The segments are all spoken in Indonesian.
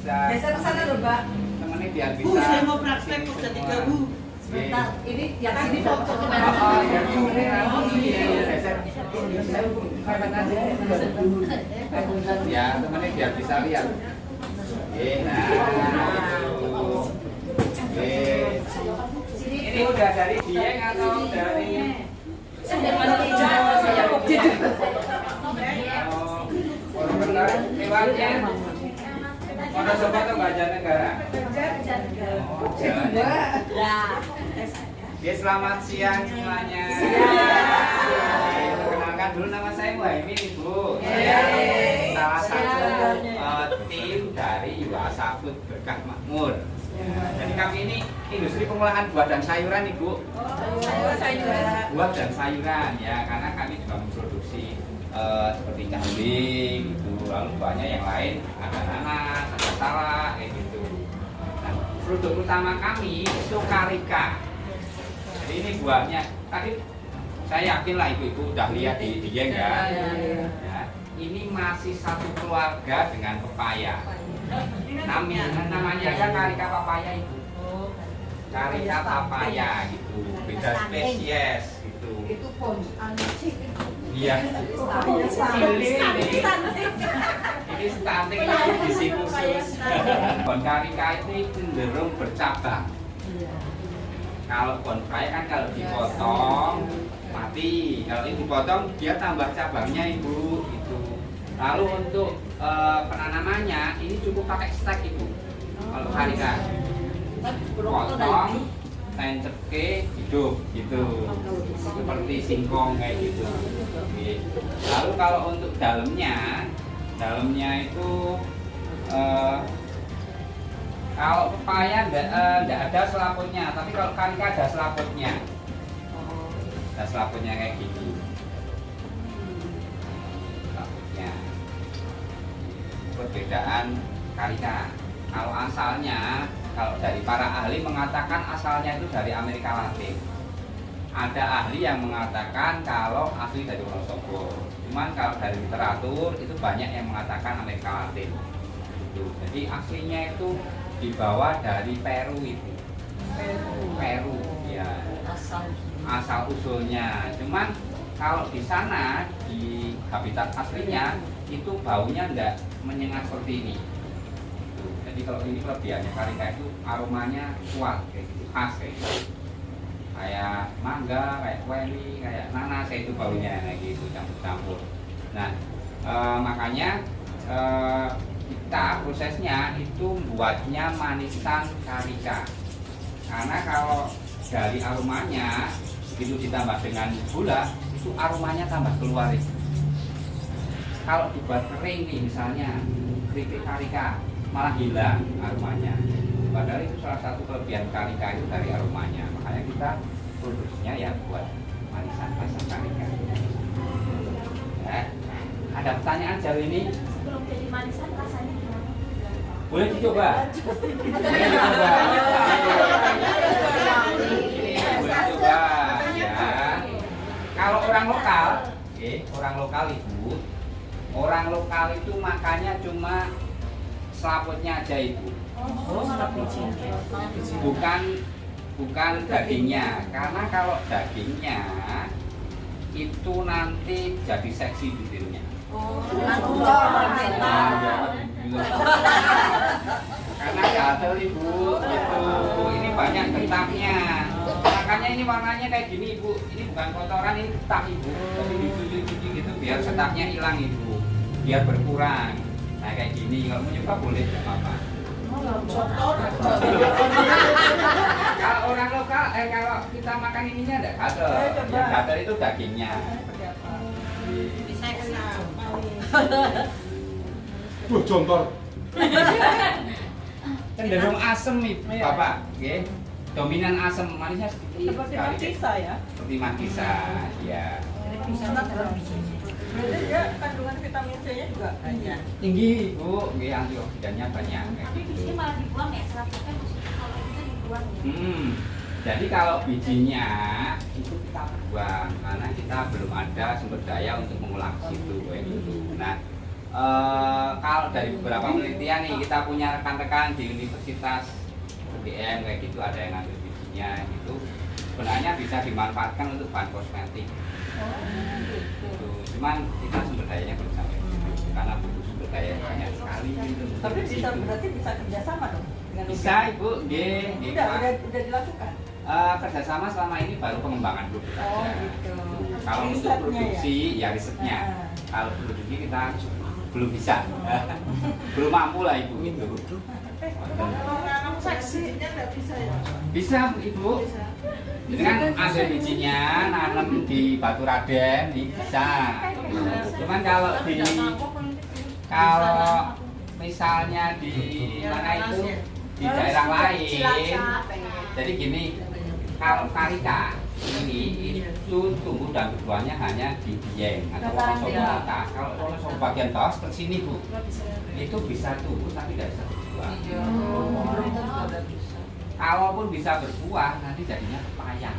bisa. Geser ke sana loh, Mbak. Temennya biar bisa. Bu, saya mau praktek mau jadi Bu. Sebentar, ini yang sini foto ke Ya, ya temennya biar bisa lihat. Ini udah dari Dieng atau dari lewatnya Kota Sobat atau Banjarnegara? Ya, selamat siang semuanya. Perkenalkan dulu, nama saya Muhaimin, Ibu. Salah satu tim dari Yuasa Food Berkah Makmur. Jadi kami ini industri pengolahan buah dan sayuran, Ibu. Buah dan sayuran ya, karena kami juga memproduksi seperti kambing gitu, lalu buahnya yang lain ada nanas, ada salak kayak gitu. Nah, produk utama kami itu karika. Jadi ini buahnya tadi saya yakin lah ibu-ibu udah lihat di Dieng ya. Ya. Ini masih satu keluarga dengan pepaya. Namanya aja karika papaya itu. Karika papaya gitu, beda spesies gitu. Itu pon, Iya. Ini stunting, ini gizi khusus. Pohon karika itu cenderung bercabang. Kalau pohon paya kan kalau dipotong mati, kalau ini dipotong dia tambah cabangnya ibu itu. Lalu untuk penanamannya ini cukup pakai stek ibu. Kalau karika potong, tancapke hidup gitu, seperti singkong kayak gitu. Lalu kalau untuk dalamnya itu kalau pepaya enggak ada selaputnya, tapi kalau karika ada selaputnya. Ada selaputnya kayak gini. Selaputnya. Perbedaan karika. Kalau asalnya, kalau dari para ahli mengatakan asalnya itu dari Amerika Latin. Ada ahli yang mengatakan kalau asli dari Wonosobo. Cuman kalau dari literatur itu banyak yang mengatakan Amerika Latin. Jadi aslinya itu dibawa dari Peru itu. Peru ya. Asal usulnya. Cuman kalau di sana di habitat aslinya itu baunya enggak menyengat seperti ini. Jadi kalau ini kelebihannya karika itu aromanya kuat kayak gitu, khas kayak gitu. Kayak mangga, kayak weli, kayak nanas kayak itu baunya kayak gitu campur-campur. Nah, makanya kita prosesnya itu buatnya manisan karika. Karena kalau dari aromanya begitu ditambah dengan gula, itu aromanya tambah keluar itu. Kalau dibuat kering nih misalnya keripik karika malah hilang aromanya. Padahal itu salah satu kelebihan karika itu dari aromanya. Makanya kita produksinya ya buat manisan rasa karika. Ya. Ada pertanyaan jauh ini? Sebelum jadi manisan rasanya gimana? Boleh dicoba. Boleh dicoba. Ini boleh dicoba. Ya. Kalau orang lokal, orang lokal ibu, orang lokal itu makannya cuma selaputnya aja ibu. Bukan dagingnya, karena kalau dagingnya itu nanti jadi seksi bibirnya. Karena gatel ibu, gitu. Ini banyak getahnya. Makanya ini warnanya kayak gini ibu. Ini bukan kotoran, ini getah ibu. Tapi dicuci-cuci gitu biar getahnya hilang ibu, biar berkurang. Nah kayak gini, kalau mau nyoba boleh, nggak apa-apa. Kalau orang lokal, kalau kita makan ininya enggak gatel. Yang gatel itu dagingnya. Saya kenal. Jontor. Cenderung asem nih, Bapak. Oke. Dominan asem, manisnya sedikit. Seperti markisa ya. Seperti markisa, ya. Berarti dia kandungan vitamin C-nya juga banyak. Tinggi, Bu. Oke, antioksidannya banyak kayak Tapi gitu. bijinya malah dibuang ya, selaputnya maksudnya kalau itu dibuang ya. Jadi kalau bijinya itu kita buang karena kita belum ada sumber daya untuk mengolah ke situ kayak gitu. Nah, Kalau dari beberapa penelitian nih, kita punya rekan-rekan di Universitas UGM kayak gitu, ada yang ngambil bijinya gitu. Sebenarnya bisa dimanfaatkan untuk bahan kosmetik. Gitu. Cuman kita sumber dayanya belum sampai situ, karena butuh sumber daya banyak sekali gitu. Tapi bisa berarti bisa kerjasama dong dengan Bisa Ibu, udah dilakukan. Kerjasama selama ini baru pengembangan produk Oh aja. gitu. Kalau untuk Risetnya produksi ya risetnya. Nah. Kalau produksi kita belum bisa, belum mampu lah Ibu gitu. Kalau nanam seksinya nggak bisa ya? Bisa Ibu. Jadi kan ambil bijinya, nanam di Batu Raden, bisa. Cuman kalau misalnya di mana itu di daerah lain, jadi gini, kalau karika ini itu tumbuh dan berbuahnya hanya di Dieng atau Wonosobo atas. Kalau Wonosobo bagian bawah seperti sini Bu, itu bisa tumbuh tapi tidak bisa berbuah. Kalaupun bisa berbuah, nanti jadinya pepaya.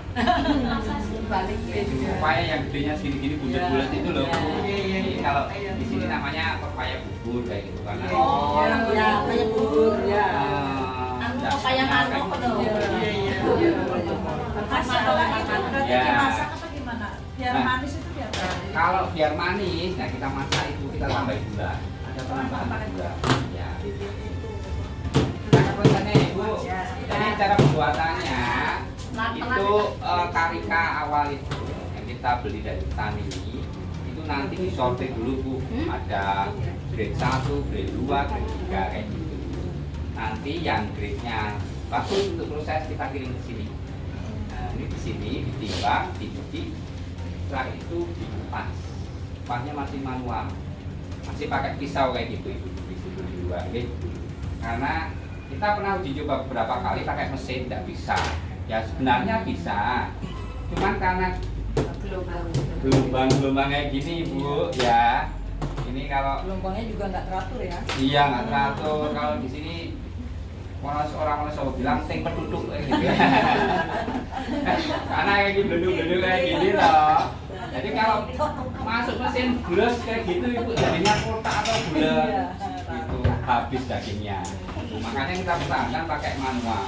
Pepaya yang gedenya segini-gini bulat-bulat itu loh. Ini kalau di sini namanya pepaya bubur kayak gitu karena. Oh, ya, kayak bubur ya. Pepaya mangkok dong. Ya. Dimasak apa gimana? Biar Nah. manis itu biar. Kalau biar manis, nah kita masak itu kita tambahin gula. Ada penambahan gula. Ya. Nah, prosesnya Ibu. Jadi cara pembuatannya itu karika awal itu yang kita beli dari petani itu nanti disortir dulu Bu. Ada grade 1, grade 2, grade 3 kayak gitu. Nanti yang grade-nya bagus untuk proses kita kirim ke sini. Nah, ini di sini ditimbang, dicuci, setelah itu dikupas. Kupasnya masih manual, masih pakai pisau kayak gitu Ibu di luar, gitu. Karena kita pernah uji coba beberapa kali pakai mesin tidak bisa. Ya sebenarnya bisa, cuman karena gelombang kayak gini Ibu ya. Ini kalau Gelombangnya juga nggak teratur ya? iya nggak teratur. Kalau di sini orang Wonosobo bilang ting peduduk kayak gitu. Karena kayak gini duduk kayak gini loh. Jadi kalau masuk mesin bulas kayak gitu Ibu jadinya kotak atau bulat itu habis dagingnya. Makanya kita pertahankan pakai manual.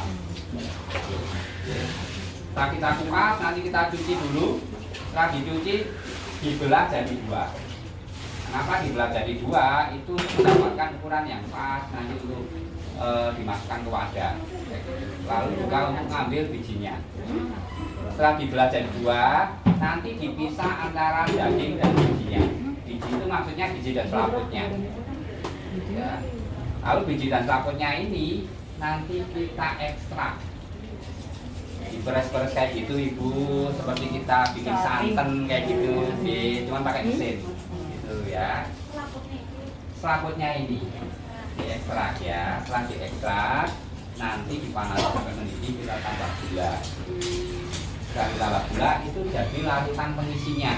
Setelah kita kupas, nanti kita cuci dulu. Setelah dicuci, dibelah jadi dua. Kenapa dibelah jadi dua? Itu mendapatkan ukuran yang pas nanti untuk dimasukkan ke wadah. Lalu juga untuk ngambil bijinya. Setelah dibelah jadi dua, nanti dipisah antara daging dan bijinya. Biji itu maksudnya biji dan selaputnya. Ya. Lalu biji dan selaputnya ini nanti kita ekstrak. Diperes-peres kayak gitu Ibu, seperti kita bikin santan kayak gitu, cuman pakai mesin. Gitu ya. Selaputnya ini diekstrak ya. Setelah diekstrak, nanti dipanaskan sampai mendidih, kita tambah gula. Setelah kita tambah gula, itu jadi larutan pengisinya.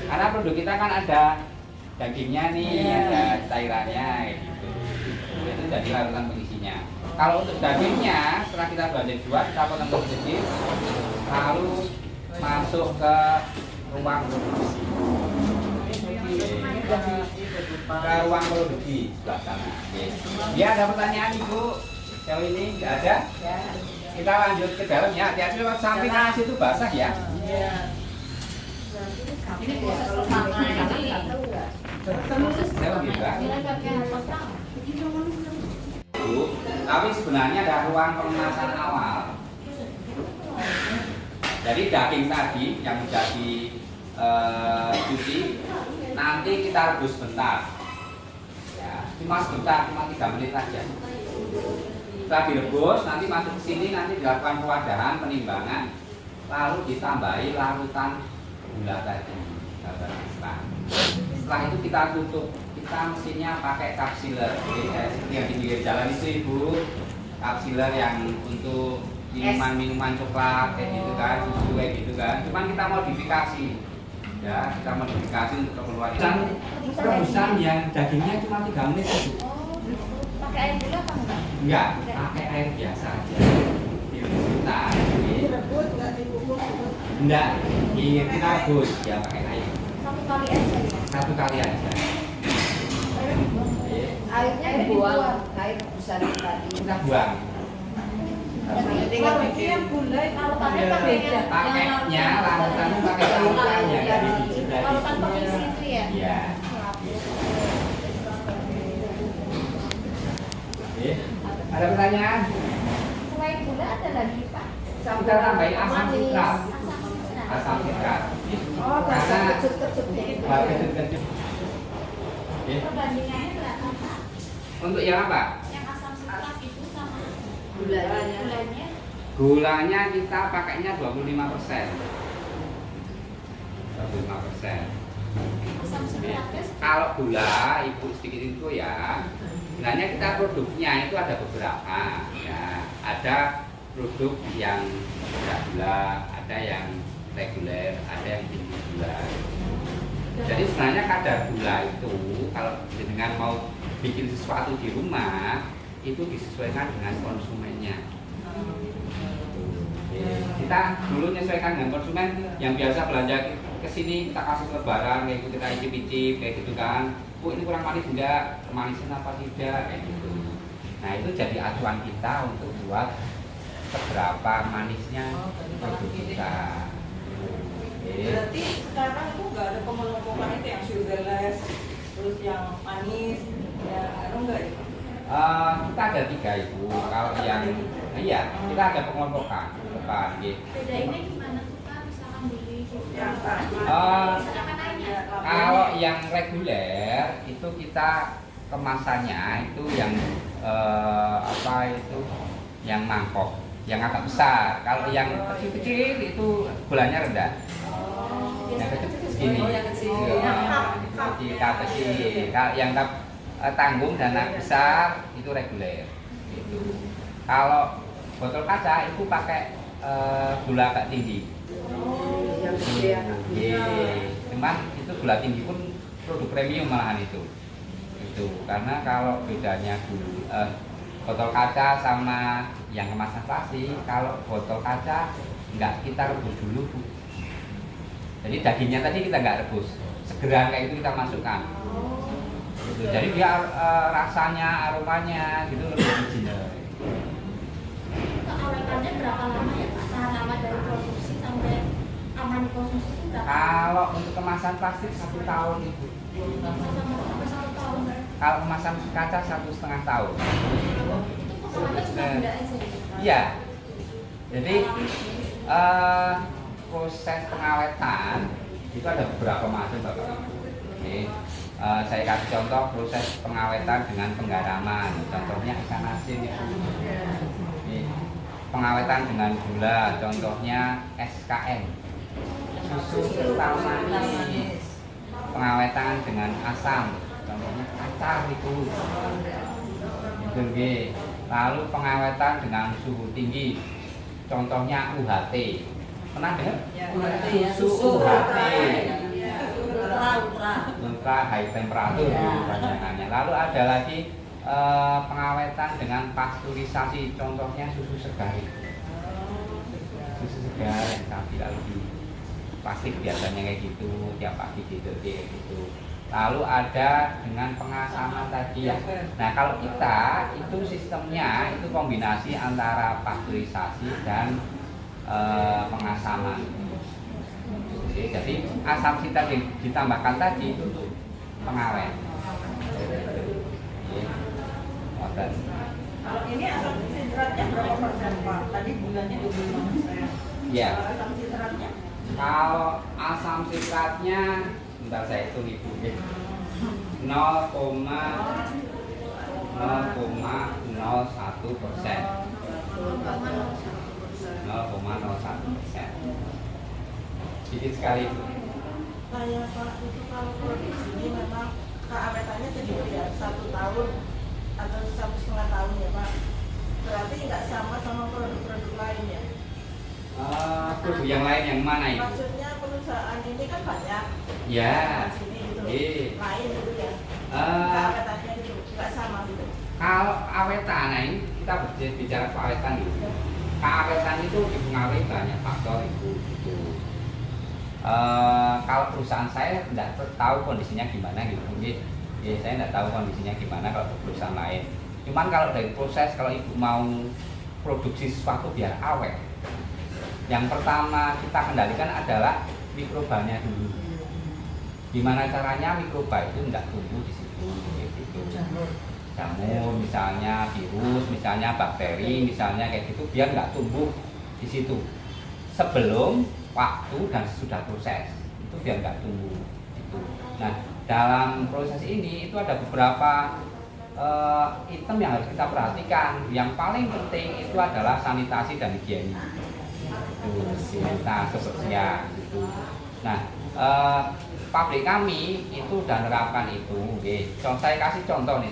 Karena produk kita kan ada dagingnya nih, ada cairannya kayak gitu. Itu jadi larutan pengisinya. Kalau untuk dagingnya, setelah kita belajar dua, kita potong kecil, lalu masuk ke ruang produksi. Ke ruang produksi sebelah sana. Ya, ada pertanyaan Ibu? Sejauh ini nggak ada? Kita lanjut ke dalam ya. Hati-hati lewat samping karena situ basah ya. Ini proses pemakannya Saya gitu. Bu, tapi sebenarnya ada ruang pemanasan awal. Jadi daging tadi yang sudah dicuci nanti kita rebus sebentar. Ya, cuma sebentar, cuma 3 menit aja. Setelah direbus, nanti masuk ke sini, nanti dilakukan pewadahan, penimbangan, lalu ditambahi larutan gula tadi. Setelah itu kita tutup. Kita mesinnya pakai kapsiler, seperti yang di pinggir jalan itu Ibu, kapsiler yang untuk minuman-minuman coklat kayak gitu kan, susu kayak gitu kan. Cuman kita modifikasi, ya kita modifikasi untuk keperluan. Dan rebusan yang dagingnya cuma 3 menit Ibu. Pakai air gula apa enggak? Enggak, pakai air biasa aja. Kita Direbus nggak dikukus? enggak, kita rebus ya pakai air. Satu kali aja ya? 1 kali aja. Airnya dibuang, air rebusan tadi. Kita buang. Kalau ini yang gula itu Kalau pakai pakainya Pakainya, larutannya pakai larutannya nggak dibiji kalau tanpa lagi. isi itu ya. Iya. Oke. Ada pertanyaan? Selain gula ada lagi Pak. Kita tambahin asam sitrat. Asam sitrat. Asam sitrat. Oh, Karena kecut-kecut gitu. kecil-kecil. Oke. Perbandingannya berapa Pak? Untuk yang apa? Yang asam sitrat itu sama Gulanya. gulanya. Gulanya kita pakainya 25%. 25%. Asam sitratnya Kalau gula, ibu sedikit info ya. Sebenarnya kita produknya itu ada beberapa. Ya, ada produk yang tidak gula, ada yang reguler, ada yang tinggi gula. Jadi sebenarnya kadar gula itu kalau dengan mau bikin sesuatu di rumah itu disesuaikan dengan konsumennya. Kita dulu menyesuaikan dengan konsumen yang biasa belanja ke sini kita kasih lebaran kayak gitu, kita icip-icip kayak gitu kan. Oh ini kurang manis enggak, kemanisan apa tidak kayak gitu. Nah itu jadi acuan kita untuk buat seberapa manisnya produk kita. berarti sekarang itu nggak ada pengelompokan itu yang sugarless, terus yang manis, yang enggak ya? Kita ada 3 ibu. Kalau yang iya kita ada pengelompokan depan gitu. bedainnya gimana tuh Pak? Misalkan beli gitu. Yang tadi. Misalkan nanya. Kalau yang reguler itu kita kemasannya itu yang apa itu yang mangkok, yang agak besar. Kalau yang kecil-kecil itu gulanya rendah. Yang kecil segini. Oh, yang kecil. Yang kecil. Kalau yang tanggung dan yang besar itu reguler. Itu. Kalau botol kaca itu pakai gula agak tinggi. Yang gede ya. Cuman itu gula tinggi pun produk premium malahan itu. Itu karena kalau bedanya botol kaca sama yang kemasan plastik, kalau botol kaca enggak kita rebus dulu Bu. Jadi dagingnya tadi kita enggak rebus, segeran kayak itu kita masukkan. Gitu. Jadi dia rasanya, aromanya gitu lebih original. Awetannya berapa lama ya Pak? Tahan lama dari produksi sampai aman dikonsumsi itu berapa? Kalau untuk kemasan plastik 1 tahun Ibu. Sampai 1 tahun. Kalau kemasan kaca 1,5 tahun. Itu pokoknya cuma benda aja ya? Iya. Jadi proses pengawetan itu ada beberapa macam Bapak Ibu. Oke. Saya kasih contoh proses pengawetan dengan penggaraman. Contohnya ikan asin ya. Oke. Pengawetan dengan gula, contohnya SKN. Susu kental manis. Pengawetan dengan asam, contohnya acar itu. Gitu, nggih. Lalu pengawetan dengan suhu tinggi, contohnya UHT. Pernah dengar? UHT ya, Susu susu. UHT. ultra. High temperature kebanyakannya. Lalu ada lagi pengawetan dengan pasteurisasi, contohnya susu segar. Susu segar yang tapi lalu di plastik biasanya kayak gitu, tiap pagi gitu kayak gitu. Lalu ada dengan pengasaman tadi ya. Nah kalau kita itu sistemnya itu kombinasi antara pasteurisasi dan pengasaman. Oke, jadi asam sitrat yang ditambahkan tadi itu untuk pengawet. Kalau ini asam sitratnya berapa persen Pak? Tadi bulannya 25%. Ya. Kalau asam sitratnya? Kalau asam sitratnya, bentar saya hitung Ibu ya. 0,01%. 0,01%. Sedikit sekali Bu. Saya Pak itu kalau produksi ini memang keawetannya sedikit ya, 1 tahun atau 1,5 tahun ya Pak. Berarti nggak sama produk-produk lain ya? Produk yang lain yang mana Ibu? Maksudnya perusahaan ini kan banyak. Ya. Di sini gitu. Iya. Lain gitu ya. Eh, Keawetannya gitu nggak sama gitu. Kalau awetan, nah ini kita bicara soal awetan dulu. Keawetan itu dipengaruhi banyak faktor Ibu. Gitu. Kalau perusahaan saya tidak tahu kondisinya gimana gitu. Ya, saya nggak tahu kondisinya gimana kalau perusahaan lain. Cuman kalau dari proses, kalau ibu mau produksi sesuatu biar awet, yang pertama kita kendalikan adalah mikrobanya dulu. Gimana caranya mikroba itu nggak tumbuh di situ? Gitu. Jamur misalnya, virus misalnya, bakteri misalnya kayak gitu, biar nggak tumbuh di situ. Sebelum, waktu, dan sesudah proses itu biar nggak tumbuh. Gitu. Nah, dalam proses ini itu ada beberapa item yang harus kita perhatikan. Yang paling penting itu adalah sanitasi dan higienis. Higienitas kebersihan gitu. Nah, pabrik kami itu sudah menerapkan itu. Saya kasih contoh nih,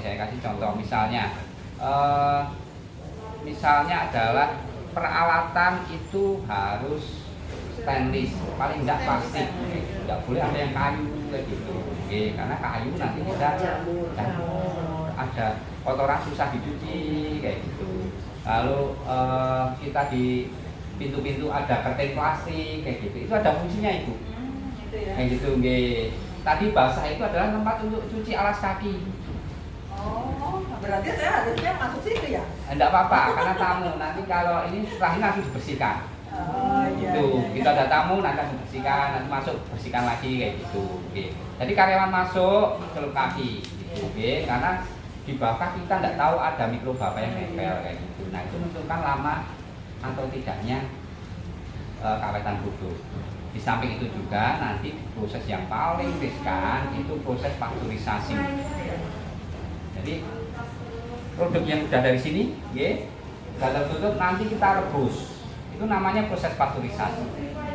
misalnya adalah peralatan itu harus stainless, paling enggak plastik, nggak boleh ada yang kayu kayak gitu. Karena kayu nanti bisa jamur, ada kotoran susah dicuci kayak gitu. Lalu kita di pintu-pintu ada kertas plastik kayak gitu, itu ada fungsinya itu. Kayak gitu. Tadi basah itu adalah tempat untuk cuci alas kaki. Oh, berarti saya harusnya masuk situ ya? Enggak apa-apa, karena tamu nanti kalau ini setelah ini langsung dibersihkan. Oh, iya, Gitu. iya, iya. Kita ada tamu nanti langsung bersihkan, nanti masuk bersihkan lagi kayak gitu. Jadi karyawan masuk celup kaki gitu. Karena di bawah kita enggak tahu ada mikroba apa yang nempel kayak gitu. Nah, itu menentukan lama atau tidaknya kawetan produk. Di samping itu juga nanti proses yang paling riskan itu proses pasteurisasi. Jadi produk yang sudah dari sini, sudah tertutup, nanti kita rebus. Itu namanya proses pasteurisasi.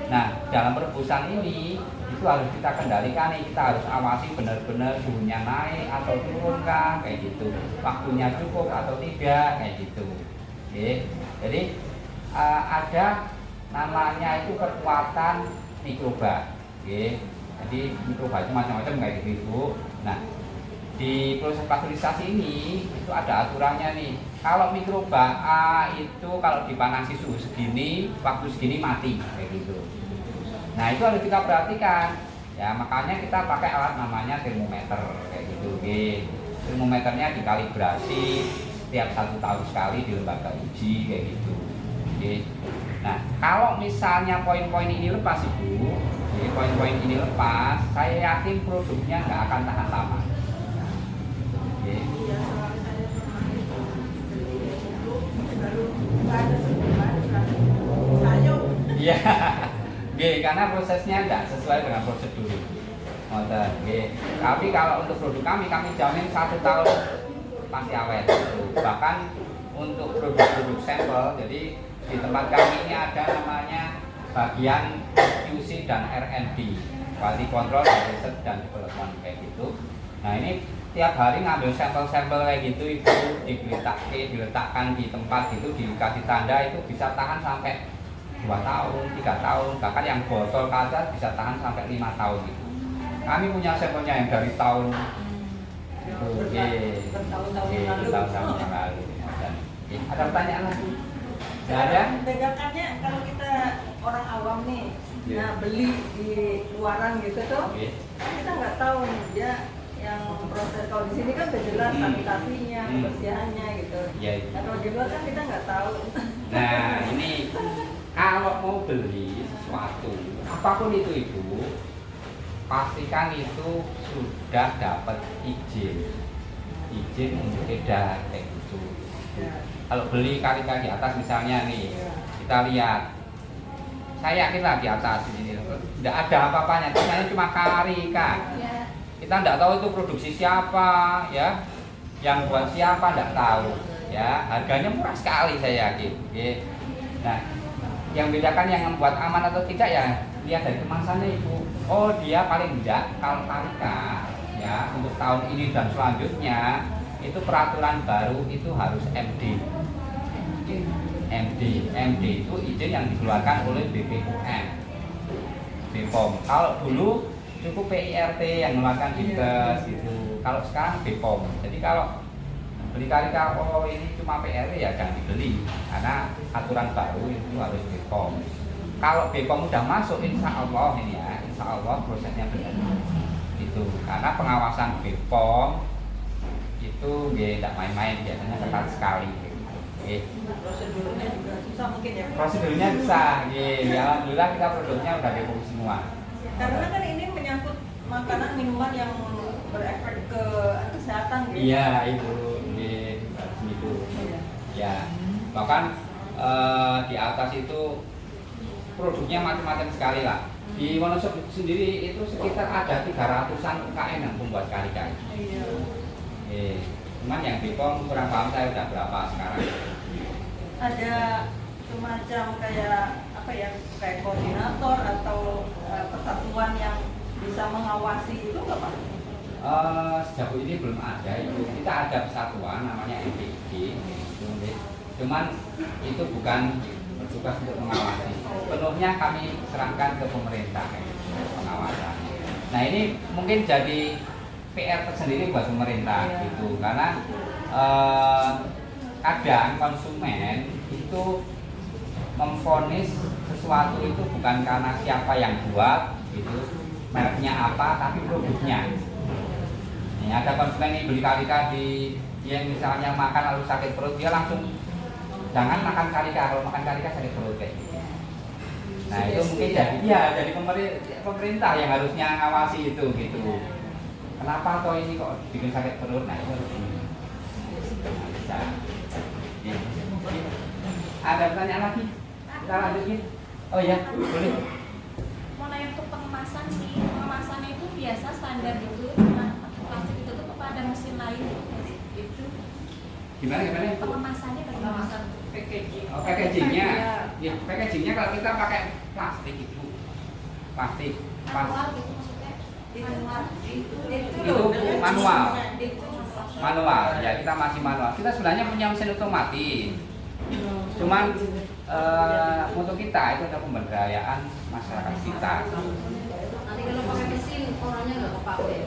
Nah, dalam perebusan ini itu harus kita kendalikan nih, kita harus awasi benar-benar suhunya naik atau turun kah, kayak gitu. Waktunya cukup atau tidak, kayak gitu. Jadi ada namanya itu kekuatan mikroba. Jadi mikroba itu macam-macam kayak gitu, Ibu. Nah, di proses pasteurisasi ini itu ada aturannya nih. Kalau mikroba A itu kalau dipanasi suhu segini, waktu segini mati kayak gitu. Nah, itu harus kita perhatikan. Ya, makanya kita pakai alat namanya termometer kayak gitu. Termometernya dikalibrasi setiap 1 tahun sekali di lembaga uji kayak gitu. Nah, kalau misalnya poin-poin ini lepas Ibu, poin-poin ini lepas, saya yakin produknya nggak akan tahan lama. Iya, soalnya saya pernah beli dulu, baru nggak ada sebulan, sayur. Iya, karena prosesnya nggak sesuai dengan prosedur. Tapi kalau untuk produk kami jamin 1 tahun masih awet. Bahkan untuk produk-produk sampel, jadi di tempat kami ini ada namanya bagian QC dan R&D, quality control, research dan development kayak gitu. Nah, ini tiap hari ngambil sampel-sampel kayak gitu itu diletakkan di tempat gitu, dikasih tanda, itu bisa tahan sampai 2 tahun, 3 tahun, bahkan yang botol kaca bisa tahan sampai 5 tahun gitu. Kami punya sampelnya yang dari tahun tahun-tahun yang lalu. Ada pertanyaan lagi? Ada? Membedakannya kalau kita orang awam nih, nah beli di luaran gitu tuh, kita nggak tahu nih dia yang proses. Kalau di sini kan udah jelas sanitasinya, kebersihannya gitu. Nah, kalau di luar kan kita nggak tahu. Nah, ini kalau mau beli sesuatu, apapun itu Ibu, pastikan itu sudah dapat izin untuk edar kayak gitu. Kalau beli karika di atas misalnya nih, kita lihat, saya yakin lah di atas ini tidak ada apa-apanya, tulisannya cuma karika. Kita tidak tahu itu produksi siapa, ya, yang buat siapa tidak tahu, ya. Harganya murah sekali saya yakin. Nah, yang bedakan yang membuat aman atau tidak ya lihat dari kemasannya Ibu. Oh, dia paling tidak kalau karika, ya, untuk tahun ini dan selanjutnya itu peraturan baru itu harus MD. MD itu izin yang dikeluarkan oleh BPOM, BPOM. Kalau dulu cukup PIRT yang mengeluarkan Dinkes gitu. Kalau sekarang BPOM. Jadi kalau beli karika ini cuma PIRT ya jangan dibeli, karena aturan baru itu harus BPOM. Kalau BPOM udah masuk, insya Allah ini ya, insya Allah prosesnya benar. Gitu. gitu. Karena pengawasan BPOM itu tidak main-main, biasanya ketat sekali. Prosedurnya juga susah mungkin ya. Prosedurnya bisa, alhamdulillah kita produknya udah BPOM semua. Karena kan ini menyangkut makanan minuman yang berefek ke kesehatan gitu. Iya itu, gitu. Ya, bahkan di atas itu produknya macam-macam sekali lah. Di Wonosobo sendiri itu sekitar ada 300-an UKM yang membuat karika. Iya. Cuman yang BPOM kurang paham saya udah berapa sekarang. Ada semacam kayak apa ya, kayak koordinator atau persatuan yang bisa mengawasi itu nggak Pak? Sejauh ini belum ada itu. Kita ada persatuan namanya MPG. Cuman itu bukan bertugas untuk mengawasi. Penuhnya kami serahkan ke pemerintah pengawasan. Nah ini mungkin jadi PR tersendiri buat pemerintah gitu, karena kadang konsumen itu memvonis sesuatu itu bukan karena siapa yang buat gitu, mereknya apa, tapi produknya. Ini ada konsumen ini beli karika di yang misalnya makan lalu sakit perut, dia langsung jangan makan karika, kalau makan karika sakit perut kayak gitu. Nah itu mungkin jadi pemerintah yang harusnya ngawasi itu gitu. Kenapa toh ini kok bikin sakit perut? Nah itu harus bisa. Ada pertanyaan lagi? Kita lanjutin. Oh ya, boleh. Mau nanya untuk pengemasan sih, pengemasannya itu biasa standar gitu, plastik itu tuh kepada mesin lain gitu. Gimana? Pengemasannya bagaimana? Packaging. Oh, packagingnya, ya packagingnya kalau kita pakai plastik itu, plastik, Manual gitu maksudnya? Manual. itu manual. Ya kita masih manual. Kita sebenarnya punya mesin otomatis. Cuman untuk kita itu ada pemberdayaan masyarakat kita. Nanti kalau pakai mesin orangnya nggak kepake.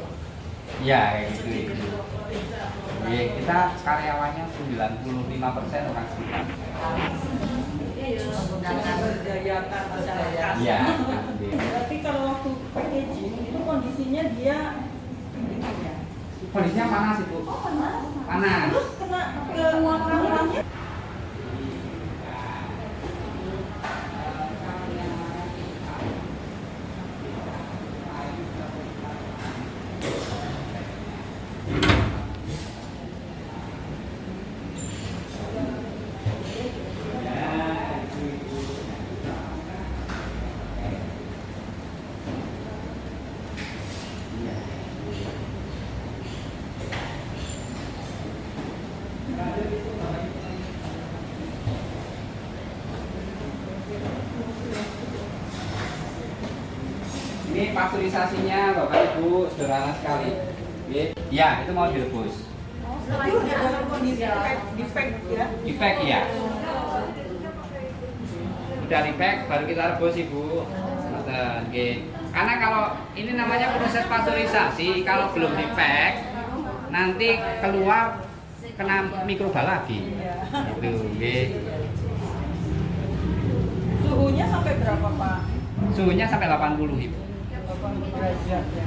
Ya kayak gitu. Ya, kita karyawannya 95% orang sekitar. Memberdayakan masyarakat. Iya. Tapi kalau waktu packaging itu kondisinya dia ya. Kondisinya panas itu. Oh panas. Panas. Terus kena ke uang-uangnya. Ini pasteurisasinya Bapak Ibu sederhana sekali. Ya, itu mau direbus. Itu udah dalam kondisi di-pack ya. Di-pack ya. Udah di-pack baru kita rebus Ibu. Oke. Karena kalau ini namanya proses pasteurisasi, kalau belum di-pack nanti keluar kena mikroba lagi. Itu, nggih. Suhunya sampai berapa Pak? Suhunya sampai 80 Ibu. 80 derajat ya.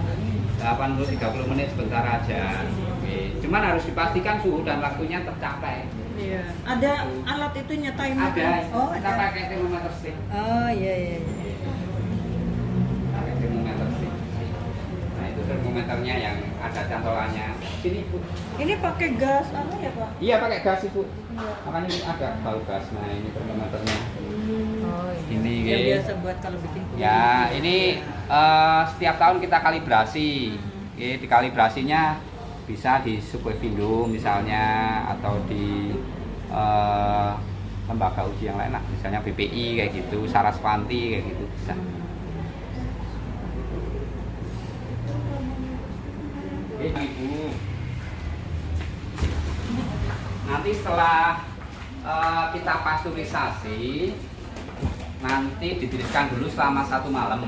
80-30 menit sebentar aja. Oke. Cuman harus dipastikan suhu dan waktunya tercapai. Iya. Ada alat itu nyetain Ada. Oh, Kita ada. pakai termometer stick. Oh iya. Pakai termometer stick. Nah itu termometernya yang ada cantolannya. Sini Bu. Ini pakai gas apa ya Pak? Iya pakai gas Ibu. Iya. Makanya ini agak bau gas. Nah ini termometernya. Oh Ini Yang nggih. biasa buat kalau bikin kue. Ya ini setiap tahun kita kalibrasi. Oke, dikalibrasinya bisa di Subwevindo misalnya atau di lembaga uji yang lain lah, misalnya BPI kayak gitu, Sarasvanti kayak gitu bisa. Oke, Ibu. Nanti setelah kita pasteurisasi, nanti ditiriskan dulu selama 1 malam.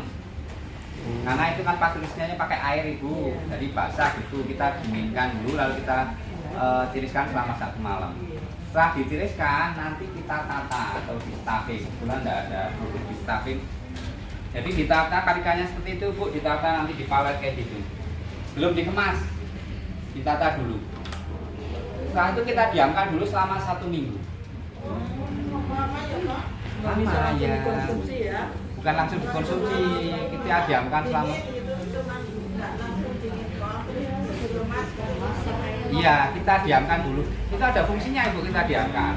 Karena itu kan pasteurisasinya pakai air Ibu, jadi basah gitu. Kita dinginkan dulu lalu kita tiriskan selama 1 malam. Setelah ditiriskan nanti kita tata atau di stuffing. Kebetulan tidak ada produk di stuffing. Jadi ditata karikanya seperti itu Bu, ditata nanti di palet kayak gitu. belum dikemas, ditata dulu. Setelah itu kita diamkan dulu selama 1 minggu. Lama ya Pak? Nggak bisa Lama langsung ya. dikonsumsi ya. Bukan langsung dikonsumsi, kita diamkan selama. Dingin gitu, cuman nggak langsung dingin kok. Sebelum masak. Iya, kita diamkan dulu. Itu ada fungsinya ibu, kita diamkan.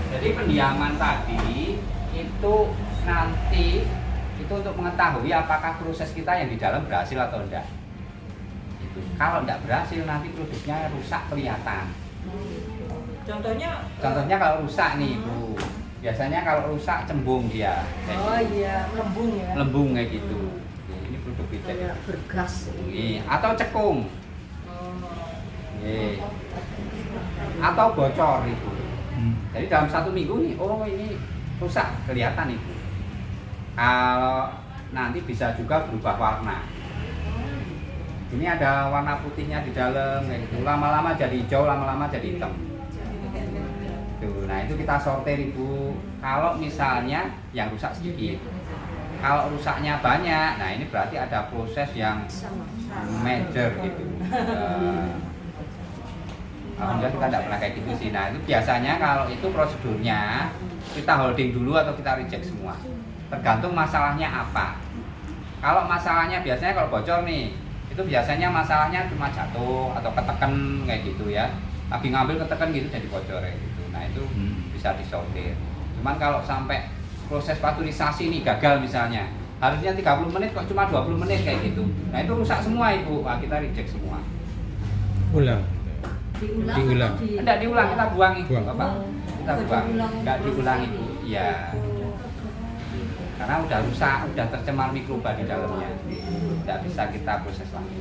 Jadi pendiaman tadi itu nanti itu untuk mengetahui apakah proses kita yang di dalam berhasil atau enggak. Itu. Kalau enggak berhasil nanti produknya rusak kelihatan. Contohnya Kalau rusak nih ibu, biasanya kalau rusak cembung dia. Kayak oh gitu. iya, lembung ya. Lembung kayak gitu. Ini produk kita. Kayak bergas. Atau cekung. Oh. Atau bocor ibu. Jadi dalam 1 minggu nih, oh ini rusak kelihatan ibu. Kalau nanti bisa juga berubah warna. Ini ada warna putihnya di dalam kayak gitu. Lama-lama jadi hijau, lama-lama jadi hitam. Tuh, nah itu kita sortir ibu. Kalau misalnya yang rusak sedikit, kalau rusaknya banyak, nah ini berarti ada proses yang major gitu. Alhamdulillah kita tidak pernah kayak gitu sih. Nah itu biasanya kalau itu prosedurnya kita holding dulu atau kita reject semua. Tergantung masalahnya apa. Kalau masalahnya biasanya kalau bocor nih, itu biasanya masalahnya cuma jatuh atau ketekan kayak gitu ya. Lagi ngambil ketekan gitu jadi bocor kayak gitu. Nah itu bisa disortir. Cuman kalau sampai proses pasteurisasi nih gagal misalnya, harusnya 30 menit kok cuma 20 menit kayak gitu. Nah itu rusak semua ibu. Nah, kita reject semua. Ulang. Diulang. Enggak diulang, kita buang ibu, Buang. Bapak. Kita buang. Enggak diulang ibu. Iya. Karena udah rusak, udah tercemar mikroba di dalamnya. Enggak bisa kita proses lagi.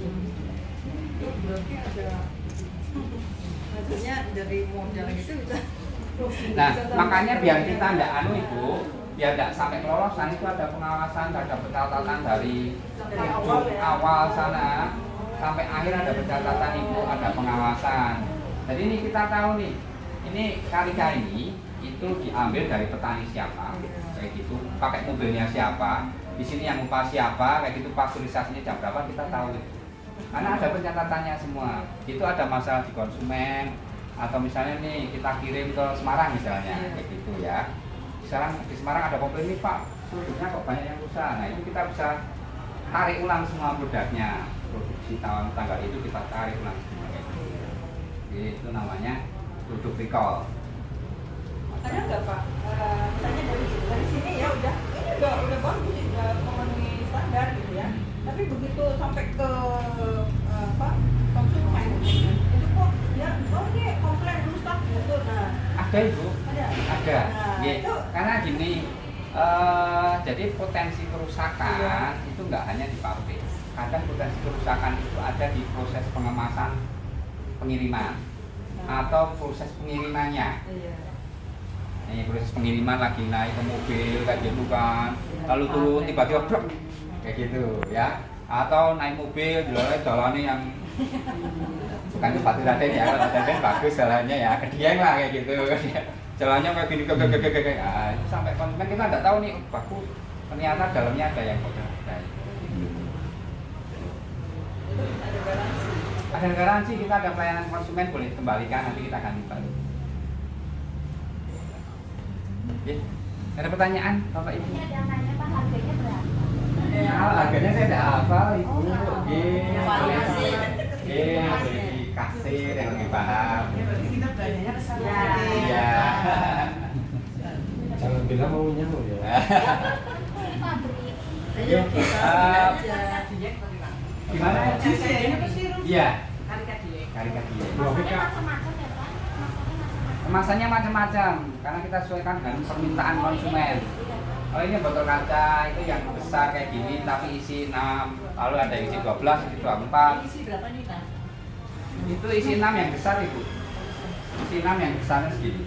Berarti ada maksudnya dari modal gitu bisa. Nah, makanya biar kita enggak ibu, biar enggak sampai kelolosan itu ada pengawasan, ada pencatatan dari ujung awal sana sampai akhir ada pencatatan ibu, ada pengawasan. Jadi ini kita tahu nih, ini karika ini itu diambil dari petani siapa, kayak gitu, pakai mobilnya siapa, di sini yang upah siapa, kayak gitu, pasteurisasinya jam berapa kita tahu gitu. Karena ada pencatatannya semua. Itu ada masalah di konsumen atau misalnya nih kita kirim ke Semarang misalnya, kayak gitu ya. Sekarang di Semarang ada komplain nih Pak, produknya kok banyak yang rusak. Nah itu kita bisa tarik ulang semua produknya. Produksi tanggal itu kita tarik ulang semua kayak gitu. Itu namanya produk recall. Ada nggak Pak? Misalnya dari sini ya udah ini udah bagus, udah memenuhi standar gitu ya. Tapi begitu sampai ke konsumen itu kok ya ini komplain rusak gitu. Nah Ada ibu, ada. Nah, Ya, itu karena gini, jadi potensi kerusakan itu nggak hanya di pabrik. Kadang potensi kerusakan itu ada di proses pengemasan pengiriman atau proses pengirimannya. iya. Ini proses pengiriman lagi naik ke mobil kayak gitu kan, lalu turun tiba-tiba brok, kayak gitu ya. Atau naik mobil jalannya yang bukan sepatu Raden ya, kalau Raden bagus jalannya ya, kedieng lah kayak gitu. Jalannya kayak gini, nah, itu sampai konsumen kita nggak tahu nih, bagus. Ternyata dalamnya ada yang kotor. Nah, Ada garansi. ada garansi, kita ada pelayanan konsumen, boleh kembalikan, nanti kita akan balik. Oke, ada pertanyaan Bapak Ibu? Ini ada nanya Pak, harganya berapa? Nah, harganya saya tidak hafal Ibu. Oh, nggak hafal. Boleh di kasir yang lebih paham. Kita belanjanya ke sana. Iya. Jangan bilang maunya mau ya. Ini pabrik. Ayo kita Ah, aja. Gimana? Ini pasti Iya. karika dia. Karika dia. Masanya macam-macam ya Pak? Masanya macam-macam. Kemasannya macam-macam karena kita sesuaikan dengan permintaan konsumen. Oh ini botol kaca itu yang besar kayak gini tapi isi 6, lalu ada yang isi 12, isi 24. Isi berapa nih Pak? Itu isi 6 yang besar Ibu. Isi 6 yang besarnya segini.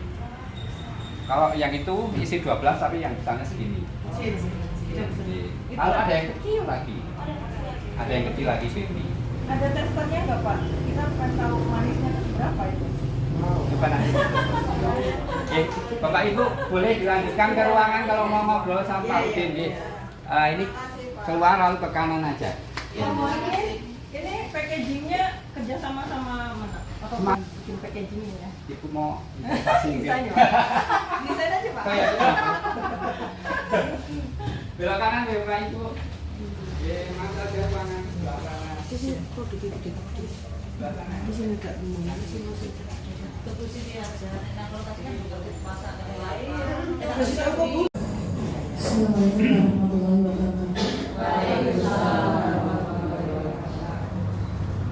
Kalau yang itu isi 12 tapi yang besarnya segini. Lalu ada yang kecil lagi. Ada yang kecil lagi baby. Ada testernya nggak Pak? Kita akan tahu manisnya itu berapa itu. Coba nanti. Oke, Bapak Ibu boleh dilanjutkan ke ruangan kalau mau ngobrol sama Pak Udin. Ini keluar lalu ke kanan aja. Ini packagingnya kerjasama sama mana? Atau bikin packagingnya? Ibu mau investasi Bisa mungkin. aja Pak. Desain aja Pak. Kayak belok kanan belok kanan itu. Mangga dia kanan belok kanan. Di sini kok gede-gede. Di sini enggak ngomong. Di sini masih. Tunggu sini aja. Nah, kalau tadi kan juga masak yang lain. Terus apa Bu? Assalamualaikum warahmatullahi wabarakatuh.